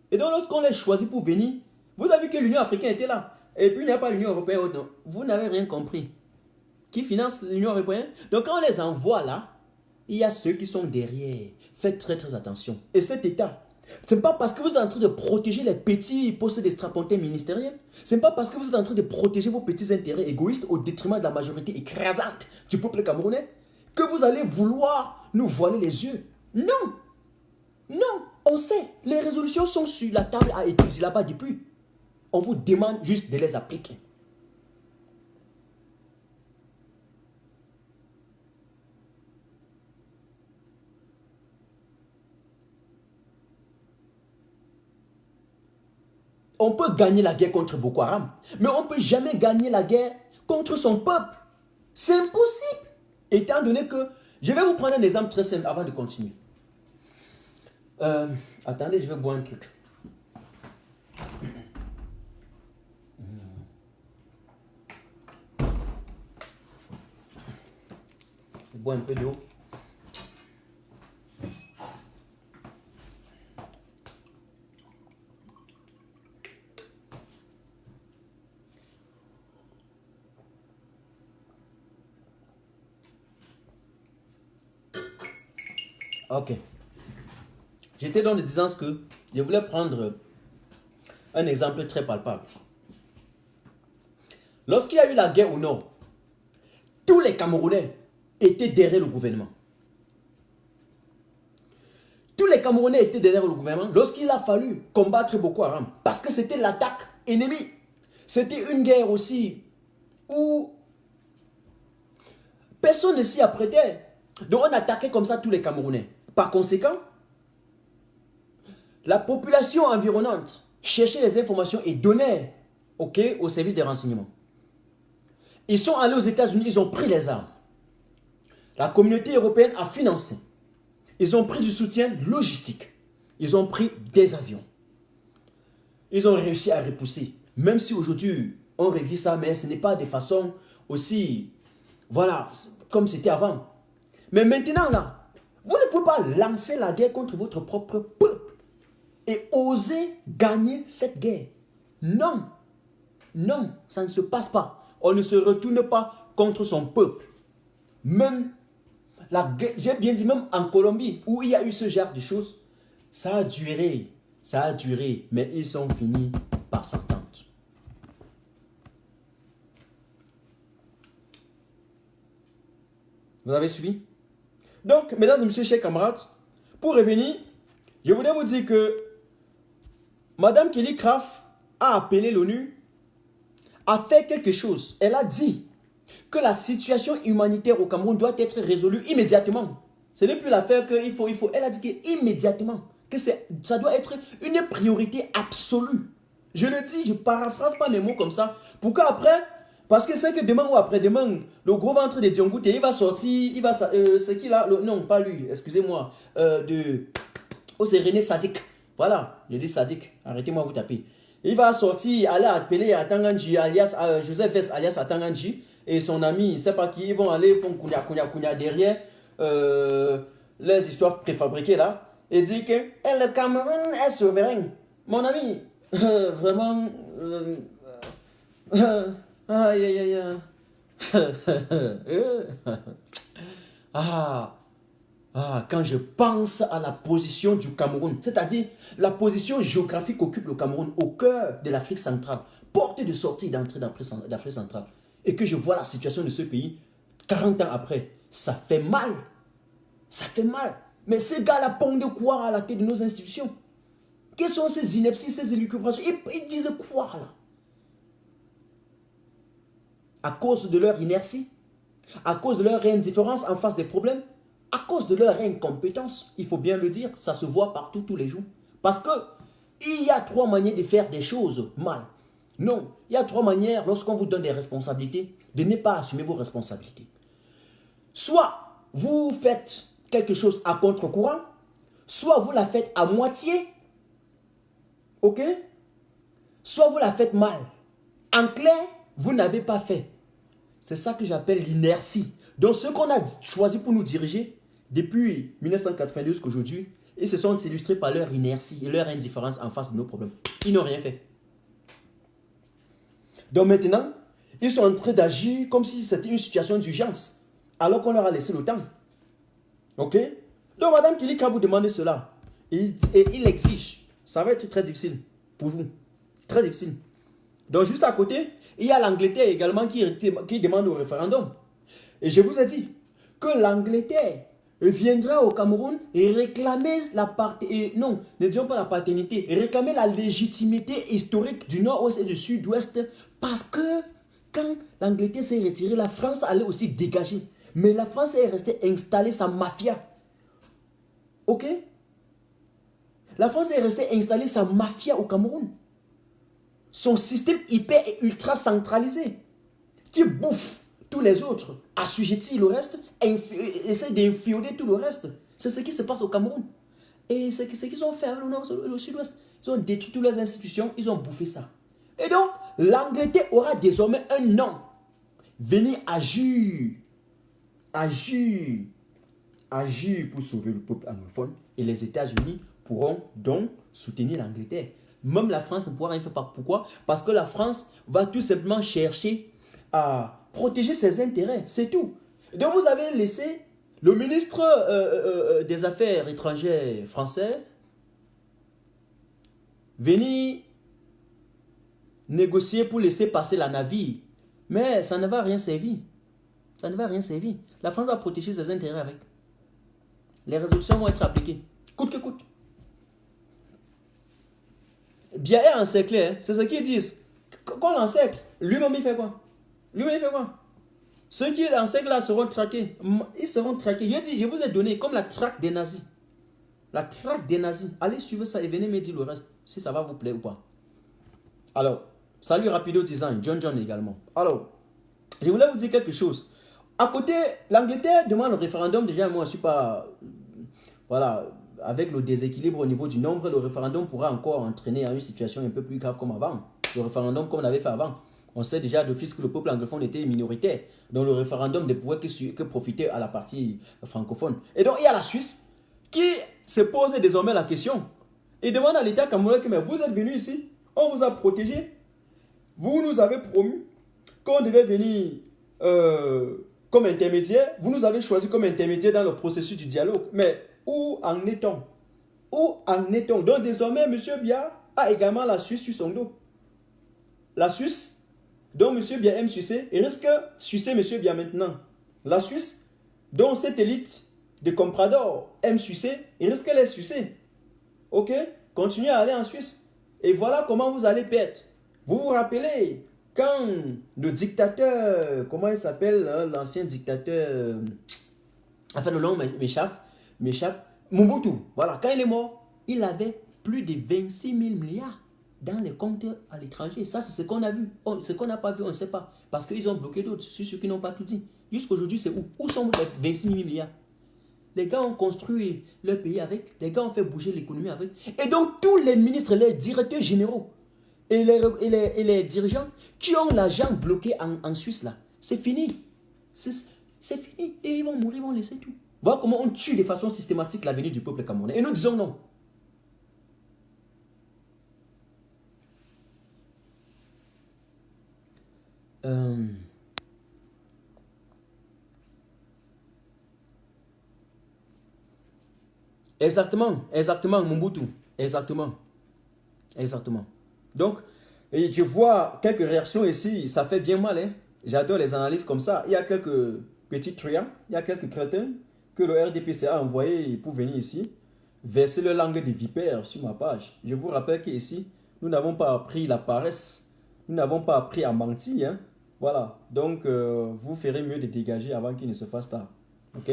Speaker 1: Et donc, lorsqu'on les choisit pour venir, vous avez vu que l'Union africaine était là. Et puis, il n'y a pas l'Union européenne. Non. Vous n'avez rien compris. Qui finance l'Union européenne? Donc, quand on les envoie là, il y a ceux qui sont derrière. Faites très, très attention. Et cet État, ce n'est pas parce que vous êtes en train de protéger les petits postes d'estrapontés ministériels. Ce n'est pas parce que vous êtes en train de protéger vos petits intérêts égoïstes au détriment de la majorité écrasante du peuple camerounais que vous allez vouloir nous voiler les yeux. Non. Non, on sait, les résolutions sont sur la table à étudier là-bas depuis. On vous demande juste de les appliquer. On peut gagner la guerre contre Boko Haram, mais on ne peut jamais gagner la guerre contre son peuple. C'est impossible. Étant donné que, je vais vous prendre un exemple très simple avant de continuer. Attendez, je vais boire un truc. Je bois un peu d'eau. Ok. J'étais dans le disant que je voulais prendre un exemple très palpable. Lorsqu'il y a eu la guerre au nord, tous les Camerounais étaient derrière le gouvernement. Tous les Camerounais étaient derrière le gouvernement lorsqu'il a fallu combattre Boko Haram. Parce que c'était l'attaque ennemie. C'était une guerre aussi où personne ne s'y apprêtait. Donc on attaquait comme ça tous les Camerounais. Par conséquent, la population environnante cherchait les informations et donnait au service des renseignements. Ils sont allés aux États-Unis, ils ont pris les armes. La communauté européenne a financé. Ils ont pris du soutien logistique. Ils ont pris des avions. Ils ont réussi à repousser. Même si aujourd'hui, on revit ça, mais ce n'est pas de façon aussi, voilà, comme c'était avant. Mais maintenant, là, vous ne pouvez pas lancer la guerre contre votre propre peuple et oser gagner cette guerre. Non. Non, ça ne se passe pas. On ne se retourne pas contre son peuple. Même j'ai bien dit, même en Colombie, où il y a eu ce genre de choses, ça a duré, mais ils sont finis par s'entendre. Vous avez suivi? Donc, mesdames et messieurs, chers camarades, pour revenir, je voudrais vous dire que Madame Kelly Craft a appelé l'ONU à faire quelque chose. Elle a dit que la situation humanitaire au Cameroun doit être résolue immédiatement. Ce n'est plus l'affaire qu'il faut. Elle a dit qu'immédiatement, que ça doit être une priorité absolue. Je le dis, je ne paraphrase pas mes mots comme ça. Pourquoi après? Parce que c'est que demain ou après-demain, le gros ventre de Diongoute, il va sortir, c'est qui là? Non, pas lui, excusez-moi. C'est René Sadik. Voilà, je dis Sadik, arrêtez-moi vous taper. Il va sortir, aller appeler à Tanganji, alias Joseph Vest, alias à Tanganji, et son ami, je ne sais pas qui, ils vont aller, font kounia derrière les histoires préfabriquées là, et dire que le Cameroun est souverain. Mon ami, vraiment, aïe. Quand je pense à la position du Cameroun, c'est-à-dire la position géographique qu'occupe le Cameroun au cœur de l'Afrique centrale, porte de sortie et d'entrée d'Afrique centrale, et que je vois la situation de ce pays 40 ans après, ça fait mal. Ça fait mal. Mais ces gars-là pondent quoi à la tête de nos institutions? Quelles sont ces inepties, ces élucubrations? Ils disent quoi là? À cause de leur inertie, à cause de leur indifférence en face des problèmes, à cause de leur incompétence, il faut bien le dire, ça se voit partout tous les jours. Parce que il y a 3 manières de faire des choses mal. Non, il y a 3 manières lorsqu'on vous donne des responsabilités, de ne pas assumer vos responsabilités. Soit vous faites quelque chose à contre-courant, soit vous la faites à moitié, ok? Soit vous la faites mal. En clair, vous n'avez pas fait. C'est ça que j'appelle l'inertie. Donc, ceux qu'on a choisi pour nous diriger depuis 1992 jusqu'à aujourd'hui, ils se sont illustrés par leur inertie et leur indifférence en face de nos problèmes. Ils n'ont rien fait. Donc maintenant, ils sont en train d'agir comme si c'était une situation d'urgence, alors qu'on leur a laissé le temps. Ok? Donc, Madame Kilika vous demande cela. Et il exige. Ça va être très difficile pour vous. Très difficile. Donc, juste à côté, il y a l'Angleterre également qui demande au référendum. Et je vous ai dit que l'Angleterre viendra au Cameroun et réclamer non, ne disons pas la paternité, réclamer la légitimité historique du nord-ouest et du sud-ouest, parce que quand l'Angleterre s'est retirée, la France allait aussi dégager. Mais la France est restée installer sa mafia. Ok? La France est restée installer sa mafia au Cameroun. Son système hyper et ultra centralisé qui bouffe tous les autres, assujettit le reste, essaie d'infioler tout le reste. C'est ce qui se passe au Cameroun. Et c'est ce qu'ils ont fait avec le nord et le sud-ouest. Ils ont détruit toutes les institutions, ils ont bouffé ça. Et donc, l'Angleterre aura désormais un nom. Venez agir. Agir pour sauver le peuple anglophone. Et les États-Unis pourront donc soutenir l'Angleterre. Même la France ne pourra rien faire. Pourquoi? Parce que la France va tout simplement chercher à protéger ses intérêts. C'est tout. Donc vous avez laissé le ministre des Affaires étrangères français venir négocier pour laisser passer la navire. Mais ça ne va rien servir. Ça ne va rien servir. La France va protéger ses intérêts avec. Les résolutions vont être appliquées. Coûte que coûte. Bien est encerclé, hein? C'est ce qu'ils disent. Qu'on l'encercle, lui-même il fait quoi? Lui-même il fait quoi? Ceux qui l'encerclent là seront traqués. Ils seront traqués. Je dis, je vous ai donné comme la traque des nazis. La traque des nazis. Allez suivre ça et venez me dire le reste. Si ça va vous plaire ou pas. Alors, salut Rapido Design, John également. Alors, je voulais vous dire quelque chose. À côté, l'Angleterre demande le référendum. Déjà, moi, je ne suis pas... Voilà, avec le déséquilibre au niveau du nombre, le référendum pourra encore entraîner à une situation un peu plus grave comme avant. Le référendum comme on avait fait avant. On sait déjà d'office que le peuple anglophone était minoritaire. Donc le référendum ne pouvait que profiter à la partie francophone. Et donc il y a la Suisse qui se pose désormais la question. Et demande à l'État camerounais que mais vous êtes venu ici, on vous a protégé. Vous nous avez promu qu'on devait venir comme intermédiaire. Vous nous avez choisi comme intermédiaire dans le processus du dialogue. Mais où en est-on? Où en est-on? Donc désormais, M. Biya a également la Suisse sur son dos. La Suisse, dont M. Biya aime sucer, il risque de sucer M. Biya maintenant. La Suisse, dont cette élite de compradors aime sucer, il risque de les sucer. Ok? Continuez à aller en Suisse. Et voilà comment vous allez perdre. Vous vous rappelez, quand le dictateur, comment il s'appelle, l'ancien dictateur, enfin le nom m'échappe, Mobutu, voilà, quand il est mort, il avait plus de 26 000 milliards dans les comptes à l'étranger. Ça, c'est ce qu'on a vu. Ce qu'on n'a pas vu, on ne sait pas. Parce qu'ils ont bloqué d'autres, sur ceux qui n'ont pas tout dit. Jusqu'aujourd'hui, c'est où? Où sont les 26 000 milliards? Les gars ont construit leur pays avec. Les gars ont fait bouger l'économie avec. Et donc, tous les ministres, les directeurs généraux et les dirigeants qui ont l'argent bloqué en Suisse, là, c'est fini. C'est fini. Et ils vont mourir, ils vont laisser tout. Voilà comment on tue de façon systématique l'avenir du peuple camerounais. Et nous disons non. Exactement, Mobutu. Exactement. Donc, et je vois quelques réactions ici, ça fait bien mal. Hein? J'adore les analyses comme ça. Il y a quelques petits truands, il y a quelques crétins que le RDPC a envoyé pour venir ici, verser leur langue de vipère sur ma page. Je vous rappelle qu'ici, nous n'avons pas appris la paresse, nous n'avons pas appris à mentir. Hein? Voilà, donc vous ferez mieux de dégager avant qu'il ne se fasse tard. Ok?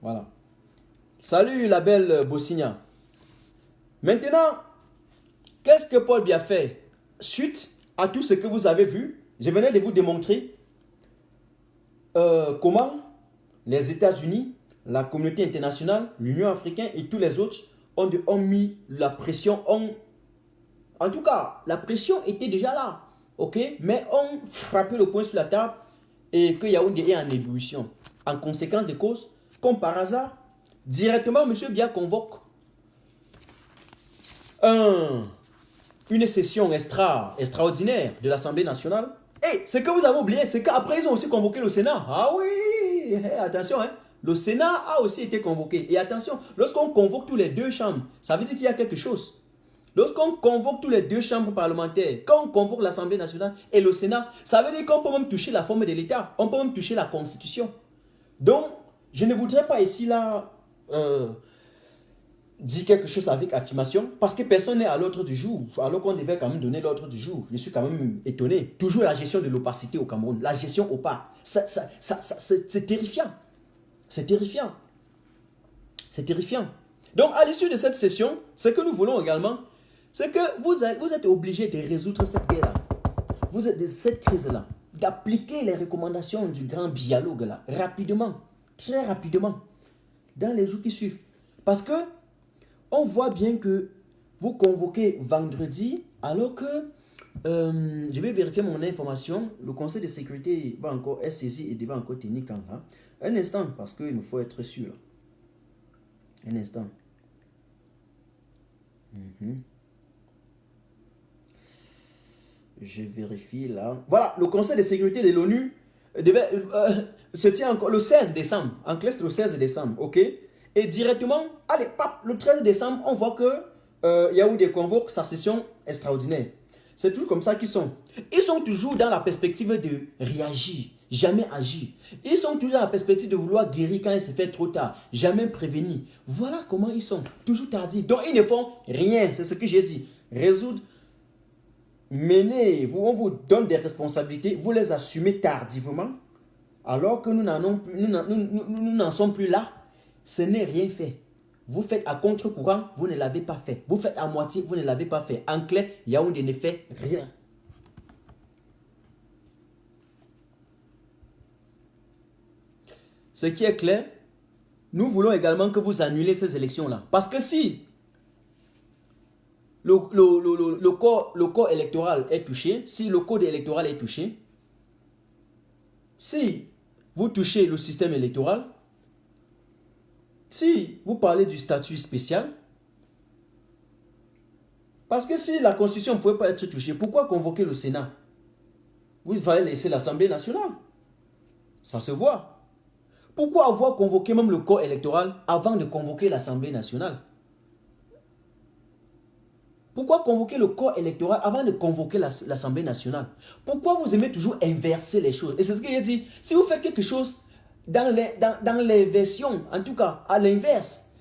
Speaker 1: Voilà. Salut la belle Bossigna. Maintenant, qu'est-ce que Paul Biya fait? Suite à tout ce que vous avez vu, je venais de vous démontrer comment les États-Unis, la communauté internationale, l'Union africaine et tous les autres ont mis la pression. En tout cas, la pression était déjà là. Ok? Mais ont frappé le poing sur la table et que Yaoundé est en ébullition. En conséquence des causes, comme par hasard, directement, M. Biya convoque une session extraordinaire de l'Assemblée nationale. Et ce que vous avez oublié, c'est qu'après, ils ont aussi convoqué le Sénat. Ah oui, attention, hein. Le Sénat a aussi été convoqué. Et attention, lorsqu'on convoque tous les deux chambres, ça veut dire qu'il y a quelque chose. Lorsqu'on convoque tous les deux chambres parlementaires, quand on convoque l'Assemblée nationale et le Sénat, ça veut dire qu'on peut même toucher la forme de l'État. On peut même toucher la Constitution. Donc, je ne voudrais pas ici, là, dire quelque chose avec affirmation, parce que personne n'est à l'ordre du jour, alors qu'on devait quand même donner l'ordre du jour. Je suis quand même étonné. Toujours la gestion de l'opacité au Cameroun, la gestion opaque. C'est terrifiant. C'est terrifiant. C'est terrifiant. Donc, à l'issue de cette session, ce que nous voulons également, c'est que vous êtes obligés de résoudre cette guerre-là. Vous êtes de cette crise-là, d'appliquer les recommandations du grand dialogue-là, rapidement, très rapidement, dans les jours qui suivent. Parce que on voit bien que vous convoquez vendredi, alors que, je vais vérifier mon information, le Conseil de sécurité va encore être saisi et devant encore tenir quand là. Un instant, parce qu'il me faut être sûr. Un instant. Je vérifie là. Voilà, le Conseil de sécurité de l'ONU se tient encore le 16 décembre. En classe le 16 décembre, ok? Et directement, allez, pap, le 13 décembre, on voit que Yaoundé convoque sa session extraordinaire. C'est toujours comme ça qu'ils sont. Ils sont toujours dans la perspective de réagir, jamais agir. Ils sont toujours dans la perspective de vouloir guérir quand il se fait trop tard, jamais prévenir. Voilà comment ils sont, toujours tardifs. Donc ils ne font rien, c'est ce que j'ai dit. Résoudre, mener, on vous donne des responsabilités, vous les assumez tardivement, alors que nous n'en sommes plus là. Ce n'est rien fait. Vous faites à contre-courant, vous ne l'avez pas fait. Vous faites à moitié, vous ne l'avez pas fait. En clair, Yaoundé ne fait rien. Ce qui est clair, nous voulons également que vous annulez ces élections-là. Parce que si le corps électoral est touché, si le code électoral est touché, si vous touchez le système électoral, si vous parlez du statut spécial, parce que si la Constitution ne pouvait pas être touchée, pourquoi convoquer le Sénat? Vous allez laisser l'Assemblée nationale. Ça se voit. Pourquoi avoir convoqué même le corps électoral avant de convoquer l'Assemblée nationale? Pourquoi convoquer le corps électoral avant de convoquer l'Assemblée nationale? Pourquoi vous aimez toujours inverser les choses? Et c'est ce que j'ai dit. Si vous faites quelque chose dans les versions, en tout cas à l'inverse,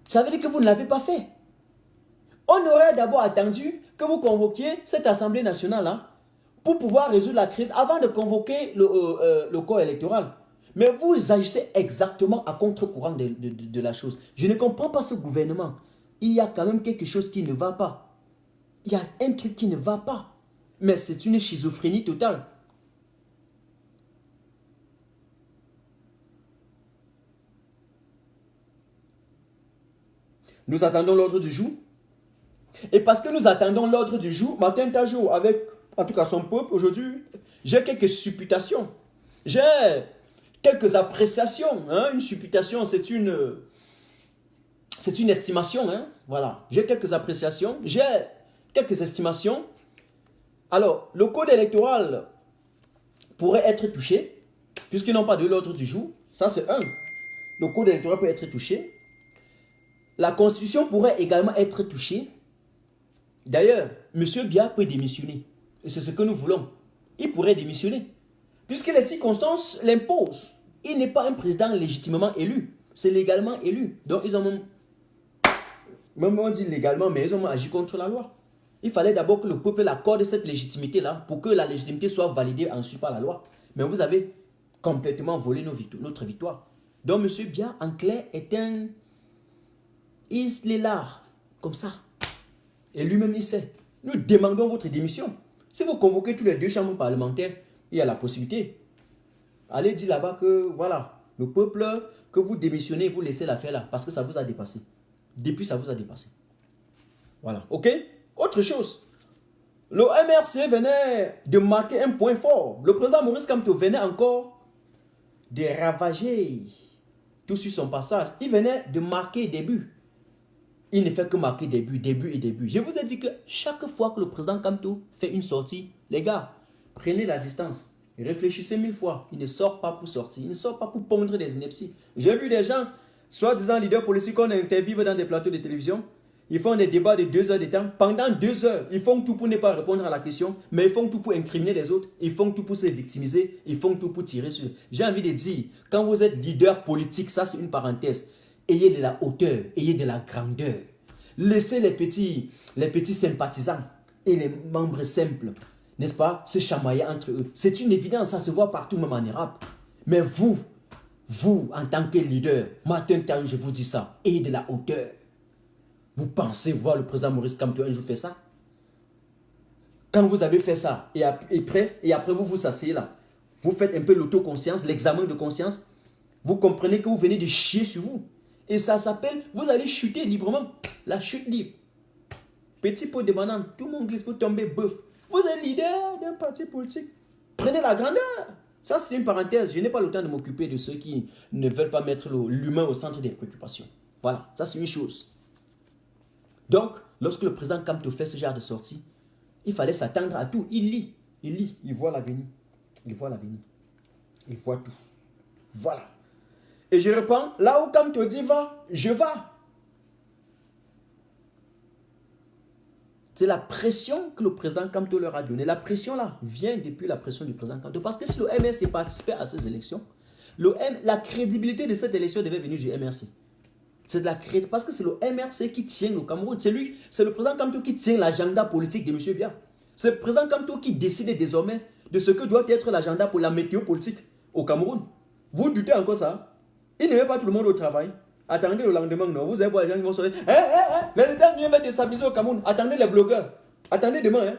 Speaker 1: ça veut dire que vous ne l'avez pas fait. On aurait d'abord attendu que vous convoquiez cette Assemblée nationale pour pouvoir résoudre la crise avant de convoquer le corps électoral. Mais vous agissez exactement à contre-courant de la chose. Je ne comprends pas ce gouvernement. Il y a quand même quelque chose qui ne va pas. Il y a un truc qui ne va pas. Mais c'est une schizophrénie totale. Nous attendons l'ordre du jour. Et parce que nous attendons l'ordre du jour, Martin Tajo, avec en tout cas son peuple, aujourd'hui, j'ai quelques supputations. J'ai quelques appréciations. Une supputation, c'est une estimation. Voilà. J'ai quelques appréciations. J'ai quelques estimations. Alors, le code électoral pourrait être touché, puisqu'ils n'ont pas de l'ordre du jour. Ça, c'est un. Le code électoral peut être touché. La Constitution pourrait également être touchée. D'ailleurs, M. Biya peut démissionner. Et c'est ce que nous voulons. Il pourrait démissionner. Puisque les circonstances l'imposent. Il n'est pas un président légitimement élu. C'est légalement élu. Donc, ils ont même on dit légalement, mais ils ont agi contre la loi. Il fallait d'abord que le peuple accorde cette légitimité-là pour que la légitimité soit validée ensuite par la loi. Mais vous avez complètement volé notre victoire. Donc, M. Biya, en clair, est un... Il est là, comme ça. Et lui-même, il sait. Nous demandons votre démission. Si vous convoquez tous les deux chambres parlementaires, il y a la possibilité. Allez dire là-bas que, voilà, le peuple, que vous démissionnez, vous laissez l'affaire là, parce que ça vous a dépassé. Depuis, ça vous a dépassé. Voilà, ok? Autre chose. Le MRC venait de marquer un point fort. Le président Maurice Kamto venait encore de ravager tout sur son passage. Il venait de marquer des buts. Il ne fait que marquer des buts, des buts et des buts. Je vous ai dit que chaque fois que le président Kamto fait une sortie, les gars, prenez la distance. Réfléchissez 1000 fois. Il ne sort pas pour sortir. Il ne sort pas pour pondre des inepties. J'ai vu des gens, soi-disant leaders politiques qu'on interviewe dans des plateaux de télévision. Ils font des débats de 2 heures de temps. Pendant 2 heures, ils font tout pour ne pas répondre à la question, mais ils font tout pour incriminer les autres. Ils font tout pour se victimiser. Ils font tout pour tirer sur. J'ai envie de dire, quand vous êtes leader politique, ça c'est une parenthèse. Ayez de la hauteur, ayez de la grandeur. Laissez les petits sympathisants et les membres simples, n'est-ce pas, se chamailler entre eux. C'est une évidence, ça se voit partout, même en Europe. Mais vous, en tant que leader, Martin Tajo, je vous dis ça, ayez de la hauteur. Vous pensez voir le président Maurice Kamto un jour faire ça? Quand vous avez fait ça, et après vous vous asseyez là, vous faites un peu l'autoconscience, l'examen de conscience, vous comprenez que vous venez de chier sur vous. Et ça s'appelle, vous allez chuter librement. La chute libre. Petit pot de banane, tout le monde glisse, vous tombez bœuf. Vous êtes leader d'un parti politique. Prenez la grandeur. Ça, c'est une parenthèse. Je n'ai pas le temps de m'occuper de ceux qui ne veulent pas mettre l'humain au centre des préoccupations. Voilà, ça c'est une chose. Donc, lorsque le président Kamto fait ce genre de sortie, il fallait s'attendre à tout. Il lit, il voit l'avenir. Il voit l'avenir. Il voit tout. Voilà. Et je réponds, là où Kamto dit va, je vais. C'est la pression que le président Kamto leur a donnée. La pression là vient depuis la pression du président Kamto. Parce que si le MRC participait à ces élections, la crédibilité de cette élection devait venir du MRC. C'est de la crédibilité. Parce que c'est le MRC qui tient le Cameroun. C'est le président Kamto qui tient l'agenda politique de M. Biya. C'est le président Kamto qui décide désormais de ce que doit être l'agenda pour la météo politique au Cameroun. Vous doutez encore ça? Il ne met pas tout le monde au travail. Attendez le lendemain, non. Vous allez voir les gens qui vont se dire, les États-Unis vont déstabiliser au Cameroun. Attendez les blogueurs. Attendez demain.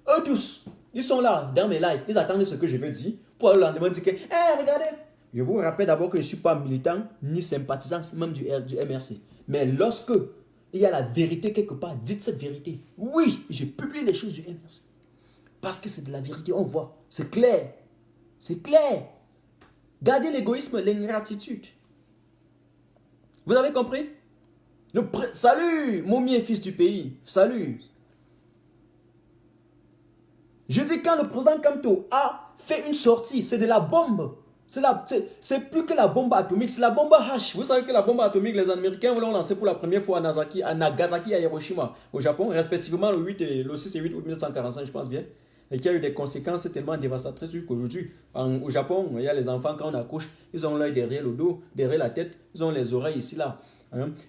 Speaker 1: Eux tous, ils sont là dans mes lives. Ils attendent ce que je veux dire pour le lendemain dire que, regardez. Je vous rappelle d'abord que je ne suis pas militant ni sympathisant même du MRC. Mais lorsque il y a la vérité quelque part, dites cette vérité. Oui, je publie les choses du MRC. Parce que c'est de la vérité, on voit. C'est clair. C'est clair. Gardez l'égoïsme, l'ingratitude. Vous avez compris? Salut, Momi fils du pays. Salut. Je dis quand le président Kamto a fait une sortie, c'est de la bombe. C'est plus que la bombe atomique, c'est la bombe H. Vous savez que la bombe atomique, les Américains l'ont lancée pour la première fois à Nagasaki et à Hiroshima, au Japon, respectivement le 6 et 8 août 1945, je pense bien. Et qui a eu des conséquences tellement dévastatrices jusqu'aujourd'hui. Au Japon, il y a les enfants, quand on accouche, ils ont l'œil derrière le dos, derrière la tête, ils ont les oreilles ici, là.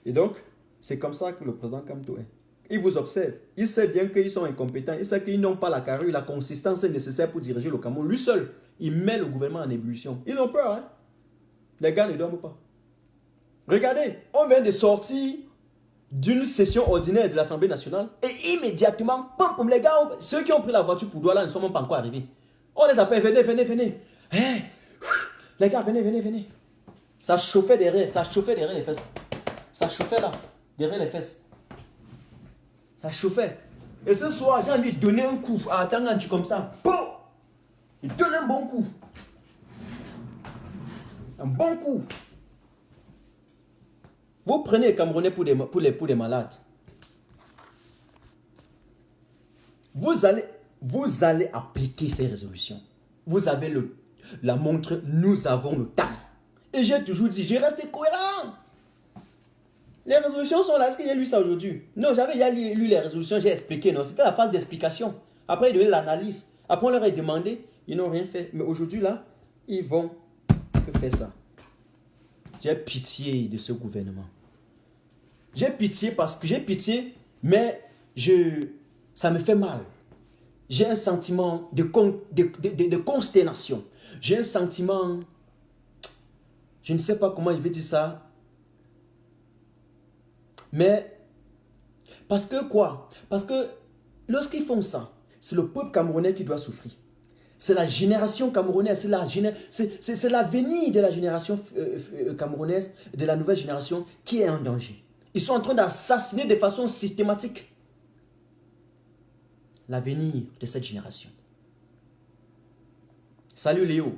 Speaker 1: Et donc, c'est comme ça que le président Kamto est. Il vous observe. Il sait bien qu'ils sont incompétents. Il sait qu'ils n'ont pas la carrure, la consistance nécessaire pour diriger le Cameroun. Lui seul, il met le gouvernement en ébullition. Ils ont peur, hein. Les gars ne dorment pas. Regardez, on vient de sortir d'une session ordinaire de l'Assemblée nationale et immédiatement, pom, les gars, ceux qui ont pris la voiture pour Douala ne sont même pas encore arrivés. On les appelle, venez. Les gars, venez. Ça chauffait derrière les fesses. Ça chauffait là, derrière les fesses. Ça chauffait. Et ce soir, j'ai envie de donner un coup à Tanganji comme ça. Boum! Il donne un bon coup. Un bon coup. Vous prenez les Camerounais pour des malades. Vous allez appliquer ces résolutions. Vous avez la montre, nous avons le temps. Et j'ai toujours dit, j'ai resté cohérent. Les résolutions sont là. Est-ce que j'ai lu ça aujourd'hui? Non, j'avais lu les résolutions, j'ai expliqué. Non, c'était la phase d'explication. Après, ils donnaient l'analyse. Après, on leur a demandé. Ils n'ont rien fait. Mais aujourd'hui, là, ils vont que faire ça. J'ai pitié de ce gouvernement. J'ai pitié mais ça me fait mal. J'ai un sentiment de consternation. J'ai un sentiment, je ne sais pas comment je vais dire ça, mais parce que quoi? Parce que lorsqu'ils font ça, c'est le peuple camerounais qui doit souffrir. C'est la génération camerounaise, c'est l'avenir de la génération camerounaise, de la nouvelle génération qui est en danger. Ils sont en train d'assassiner de façon systématique l'avenir de cette génération. Salut Léo.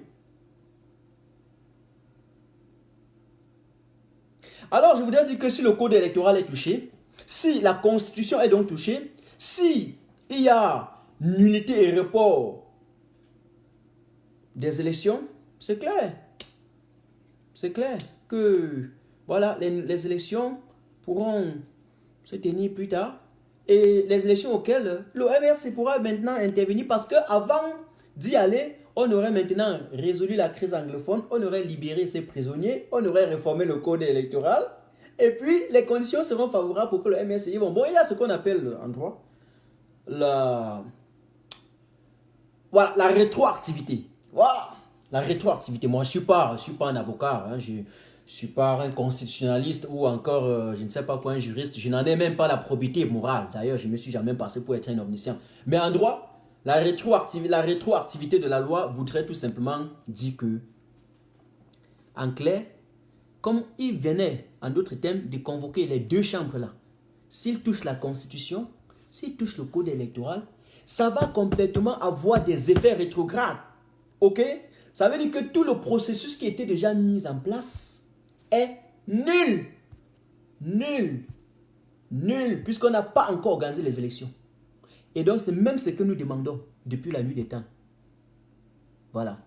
Speaker 1: Alors, je voudrais dire que si le code électoral est touché, si la constitution est donc touchée, si il y a nullité et report des élections, c'est clair. C'est clair que voilà, les élections pourront se tenir plus tard. Et les élections auxquelles le MRC pourra maintenant intervenir parce qu'avant d'y aller, on aurait maintenant résolu la crise anglophone, on aurait libéré ses prisonniers, on aurait réformé le code électoral. Et puis, les conditions seront favorables pour que le MRC y va. Bon, il y a ce qu'on appelle en droit la rétroactivité. Voilà, la rétroactivité. Moi, je ne suis pas un avocat, hein. Je ne suis pas un constitutionnaliste ou encore, je ne sais pas quoi, un juriste. Je n'en ai même pas la probité morale. D'ailleurs, je ne me suis jamais passé pour être un omniscient. Mais en droit, la rétroactivité de la loi voudrait tout simplement dire que, en clair, comme il venait, en d'autres termes, de convoquer les deux chambres-là, s'il touche la Constitution, s'il touche le code électoral, ça va complètement avoir des effets rétrogrades. Ok? Ça veut dire que tout le processus qui était déjà mis en place est nul. Nul. Nul. Puisqu'on n'a pas encore organisé les élections. Et donc, c'est même ce que nous demandons depuis la nuit des temps. Voilà.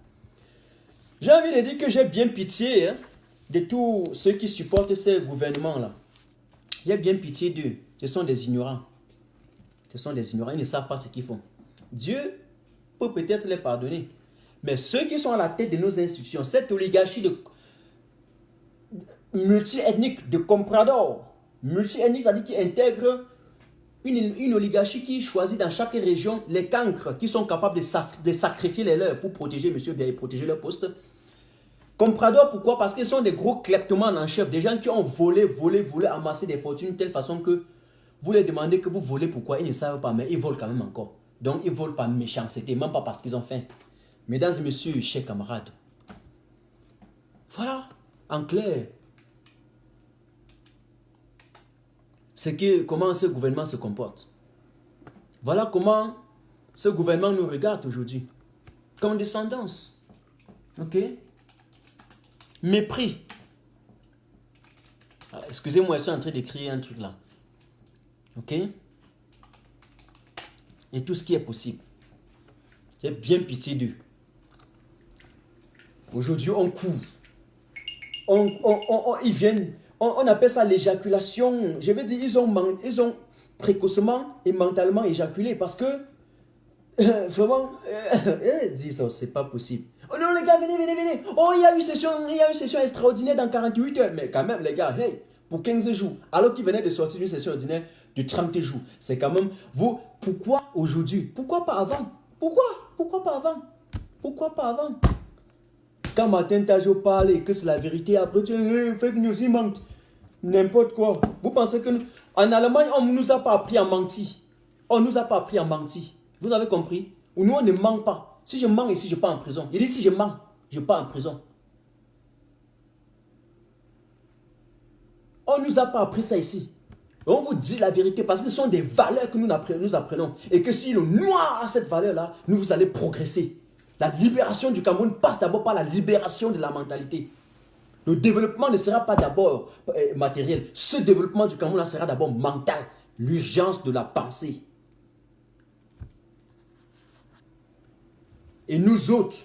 Speaker 1: J'ai envie de dire que j'ai bien pitié de tous ceux qui supportent ces gouvernements-là. J'ai bien pitié d'eux. Ce sont des ignorants. Ce sont des ignorants, ils ne savent pas ce qu'ils font. Dieu peut peut-être les pardonner. Mais ceux qui sont à la tête de nos institutions, cette oligarchie de multi-ethnique, de compradors, multi-ethnique, c'est-à-dire qui intègre une oligarchie qui choisit dans chaque région les cancres qui sont capables de sacrifier les leurs pour protéger monsieur bien et protéger leur poste. Compradors, pourquoi? Parce qu'ils sont des gros kleptomanes en chef, des gens qui ont volé, amassé des fortunes de telle façon que vous les demandez que vous volez pourquoi, ils ne savent pas, mais ils volent quand même encore. Donc ils volent par méchanceté, même pas parce qu'ils ont faim. Mesdames et messieurs, chers camarades, voilà, en clair, comment ce gouvernement se comporte. Voilà comment ce gouvernement nous regarde aujourd'hui. Condescendance. Ok? Mépris. Excusez-moi, je suis en train d'écrire un truc là. Ok? Et tout ce qui est possible. J'ai bien pitié d'eux. Aujourd'hui, on court. Ils viennent. On appelle ça l'éjaculation. Je veux dire, ils ont précocement et mentalement éjaculé parce que vraiment, dis ça, c'est pas possible. Oh non les gars, venez. Oh, il y a une session extraordinaire dans 48 heures. Mais quand même les gars, hey, pour 15 jours, alors qu'ils venaient de sortir d'une session ordinaire de 30 jours. C'est quand même, vous, pourquoi aujourd'hui? Pourquoi pas avant? Pourquoi pas avant? Pourquoi pas avant? Quand Martin Tajo parle et que c'est la vérité, après tu fake news, il manque. N'importe quoi. Vous pensez que en Allemagne, on ne nous a pas appris à mentir. On ne nous a pas appris à mentir. Vous avez compris? Ou nous, on ne ment pas. Si je mens ici, je pars en prison. Il dit si je mens, je pars en prison. On ne nous a pas appris ça ici. On vous dit la vérité parce que ce sont des valeurs que nous apprenons. Et que si le noir a cette valeur-là, vous allez progresser. La libération du Cameroun passe d'abord par la libération de la mentalité. Le développement ne sera pas d'abord matériel. Ce développement du Cameroun sera d'abord mental. L'urgence de la pensée. Et nous autres,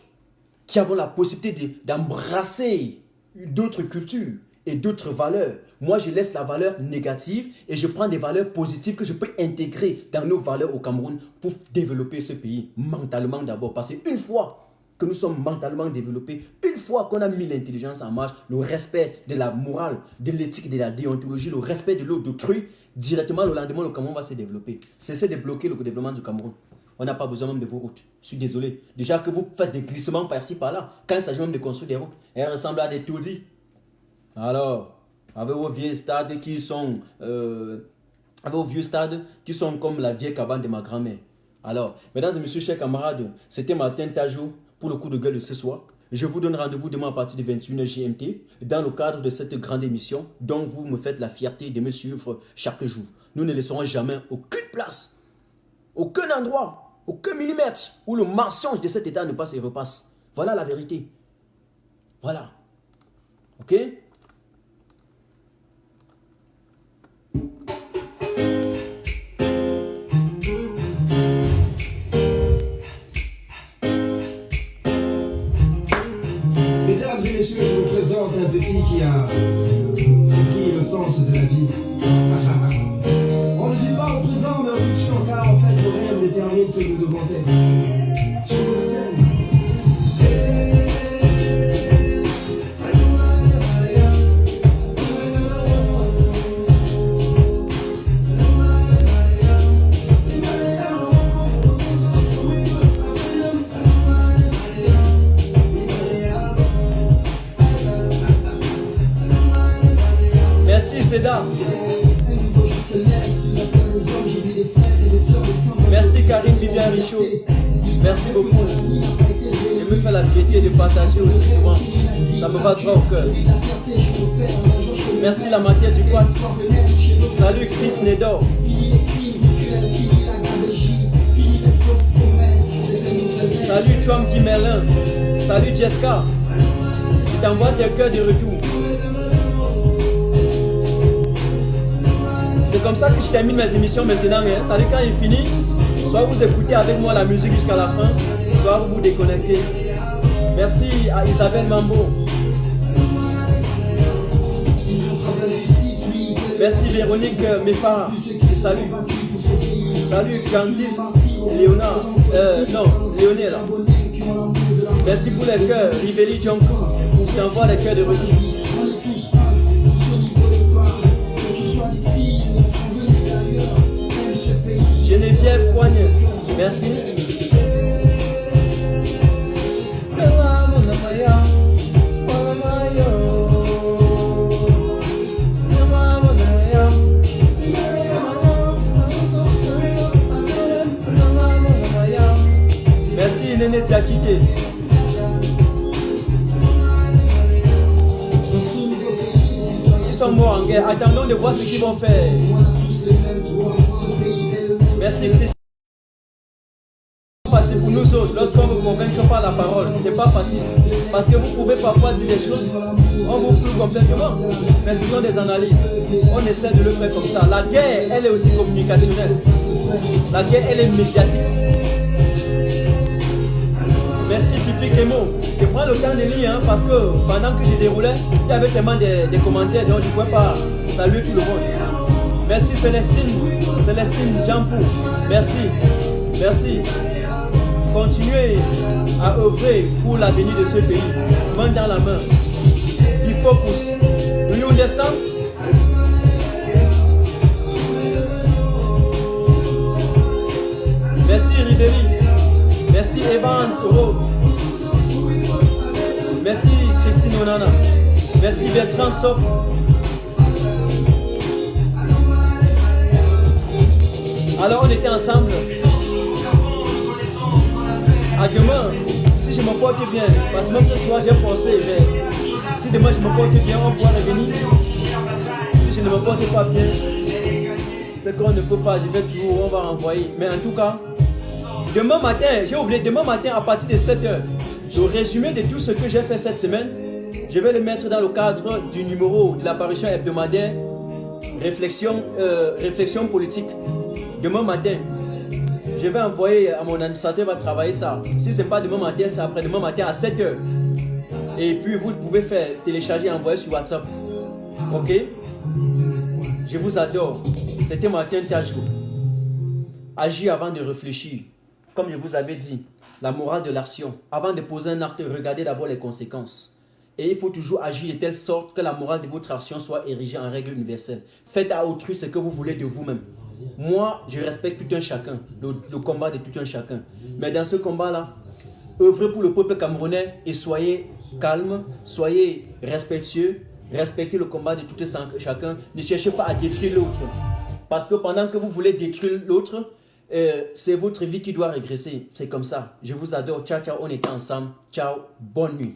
Speaker 1: qui avons la possibilité d'embrasser d'autres cultures et d'autres valeurs, moi je laisse la valeur négative et je prends des valeurs positives que je peux intégrer dans nos valeurs au Cameroun pour développer ce pays mentalement d'abord. Parce qu'une fois que nous sommes mentalement développés, une fois qu'on a mis l'intelligence en marche, le respect de la morale, de l'éthique, de la déontologie, le respect de l'autre, d'autrui, directement le lendemain, le Cameroun va se développer. Cessez de bloquer le développement du Cameroun. On n'a pas besoin même de vos routes. Je suis désolé. Déjà que vous faites des glissements par-ci, par-là, quand il s'agit même de construire des routes, elles ressemblent à des taudis. Alors, avec vos vieux stades qui sont... comme la vieille cabane de ma grand-mère. Alors, mesdames et messieurs, chers camarades, c'était Martin Tajo pour le coup de gueule de ce soir. Je vous donne rendez-vous demain à partir de 21h GMT dans le cadre de cette grande émission dont vous me faites la fierté de me suivre chaque jour. Nous ne laisserons jamais aucune place, aucun endroit, aucun millimètre où le mensonge de cet état ne passe et repasse. Voilà la vérité. Voilà. Ok?
Speaker 2: Mesdames et messieurs, je vous présente un petit qui a compris le sens de la vie. On ne vit pas au présent, mais au futur, car en fait, le rêve détermine ce que nous devons être. Je vous salue.
Speaker 1: Merci Seda. Merci Karine Vivian Richaud. Merci beaucoup. Je me fais la fierté de partager aussi souvent. Ça me va droit au cœur. Merci la matière du pote. Salut Chris Nedor. Salut Chouam Kimelin. Salut Jessica. Je t'envoie tes cœurs de retour. C'est comme ça que je termine mes émissions maintenant. T'as vu, quand il finit, soit vous écoutez avec moi la musique jusqu'à la fin, soit vous vous déconnectez. Merci à Isabelle Mambo. Merci Véronique Mefara. Je salue. Salut Candice, Léonard, non, Léoné là. Merci pour les cœurs, Rivelli Djankou, je t'envoie les cœurs de retour. Geneviève Coigne, merci. Merci Néné Diakité. Ils sont morts en guerre. Attendons de voir ce qu'ils vont faire. Merci Christ. C'est facile pour nous autres lorsqu'on ne vous convainc par la parole. C'est pas facile. Parce que vous pouvez parfois dire des choses, on vous prouve complètement. Mais ce sont des analyses. On essaie de le faire comme ça. La guerre, elle est aussi communicationnelle. La guerre, elle est médiatique. Merci Fifi Kemo. Je prends le temps de lire parce que pendant que je déroulais, il y avait tellement des commentaires donc je ne pouvais pas saluer tout le monde. Merci Célestine Djampou. Merci. Merci. Continuez à œuvrer pour l'avenir de ce pays. Main dans la main. Il focus. Do you understand? Merci Riveri. Merci Evans Soro. Merci Christine Onana. Merci Bertrand Sop. Alors on était ensemble. À demain, si je me porte bien, parce que même ce soir j'ai forcé, mais si demain je me porte bien, on pourra revenir. Si je ne me porte pas bien, c'est qu'on ne peut pas, je vais toujours, on va renvoyer. Mais en tout cas, demain matin, j'ai oublié, demain matin à partir de 7h, le résumé de tout ce que j'ai fait cette semaine, je vais le mettre dans le cadre du numéro de l'apparition hebdomadaire réflexion politique. Demain matin, je vais envoyer à mon administrateur, va travailler ça. Si ce n'est pas demain matin, c'est après-demain matin à 7h. Et puis vous pouvez faire télécharger et envoyer sur WhatsApp. Ok? Je vous adore. C'était Martin Tajou. Agis avant de réfléchir. Comme je vous avais dit, la morale de l'action. Avant de poser un acte, regardez d'abord les conséquences. Et il faut toujours agir de telle sorte que la morale de votre action soit érigée en règle universelle. Faites à autrui ce que vous voulez de vous-même. Moi, je respecte tout un chacun, le combat de tout un chacun. Mais dans ce combat-là, œuvrez pour le peuple camerounais et soyez calme, soyez respectueux, respectez le combat de tout un chacun. Ne cherchez pas à détruire l'autre. Parce que pendant que vous voulez détruire l'autre, c'est votre vie qui doit régresser. C'est comme ça. Je vous adore. Ciao, ciao. On était ensemble. Ciao. Bonne nuit.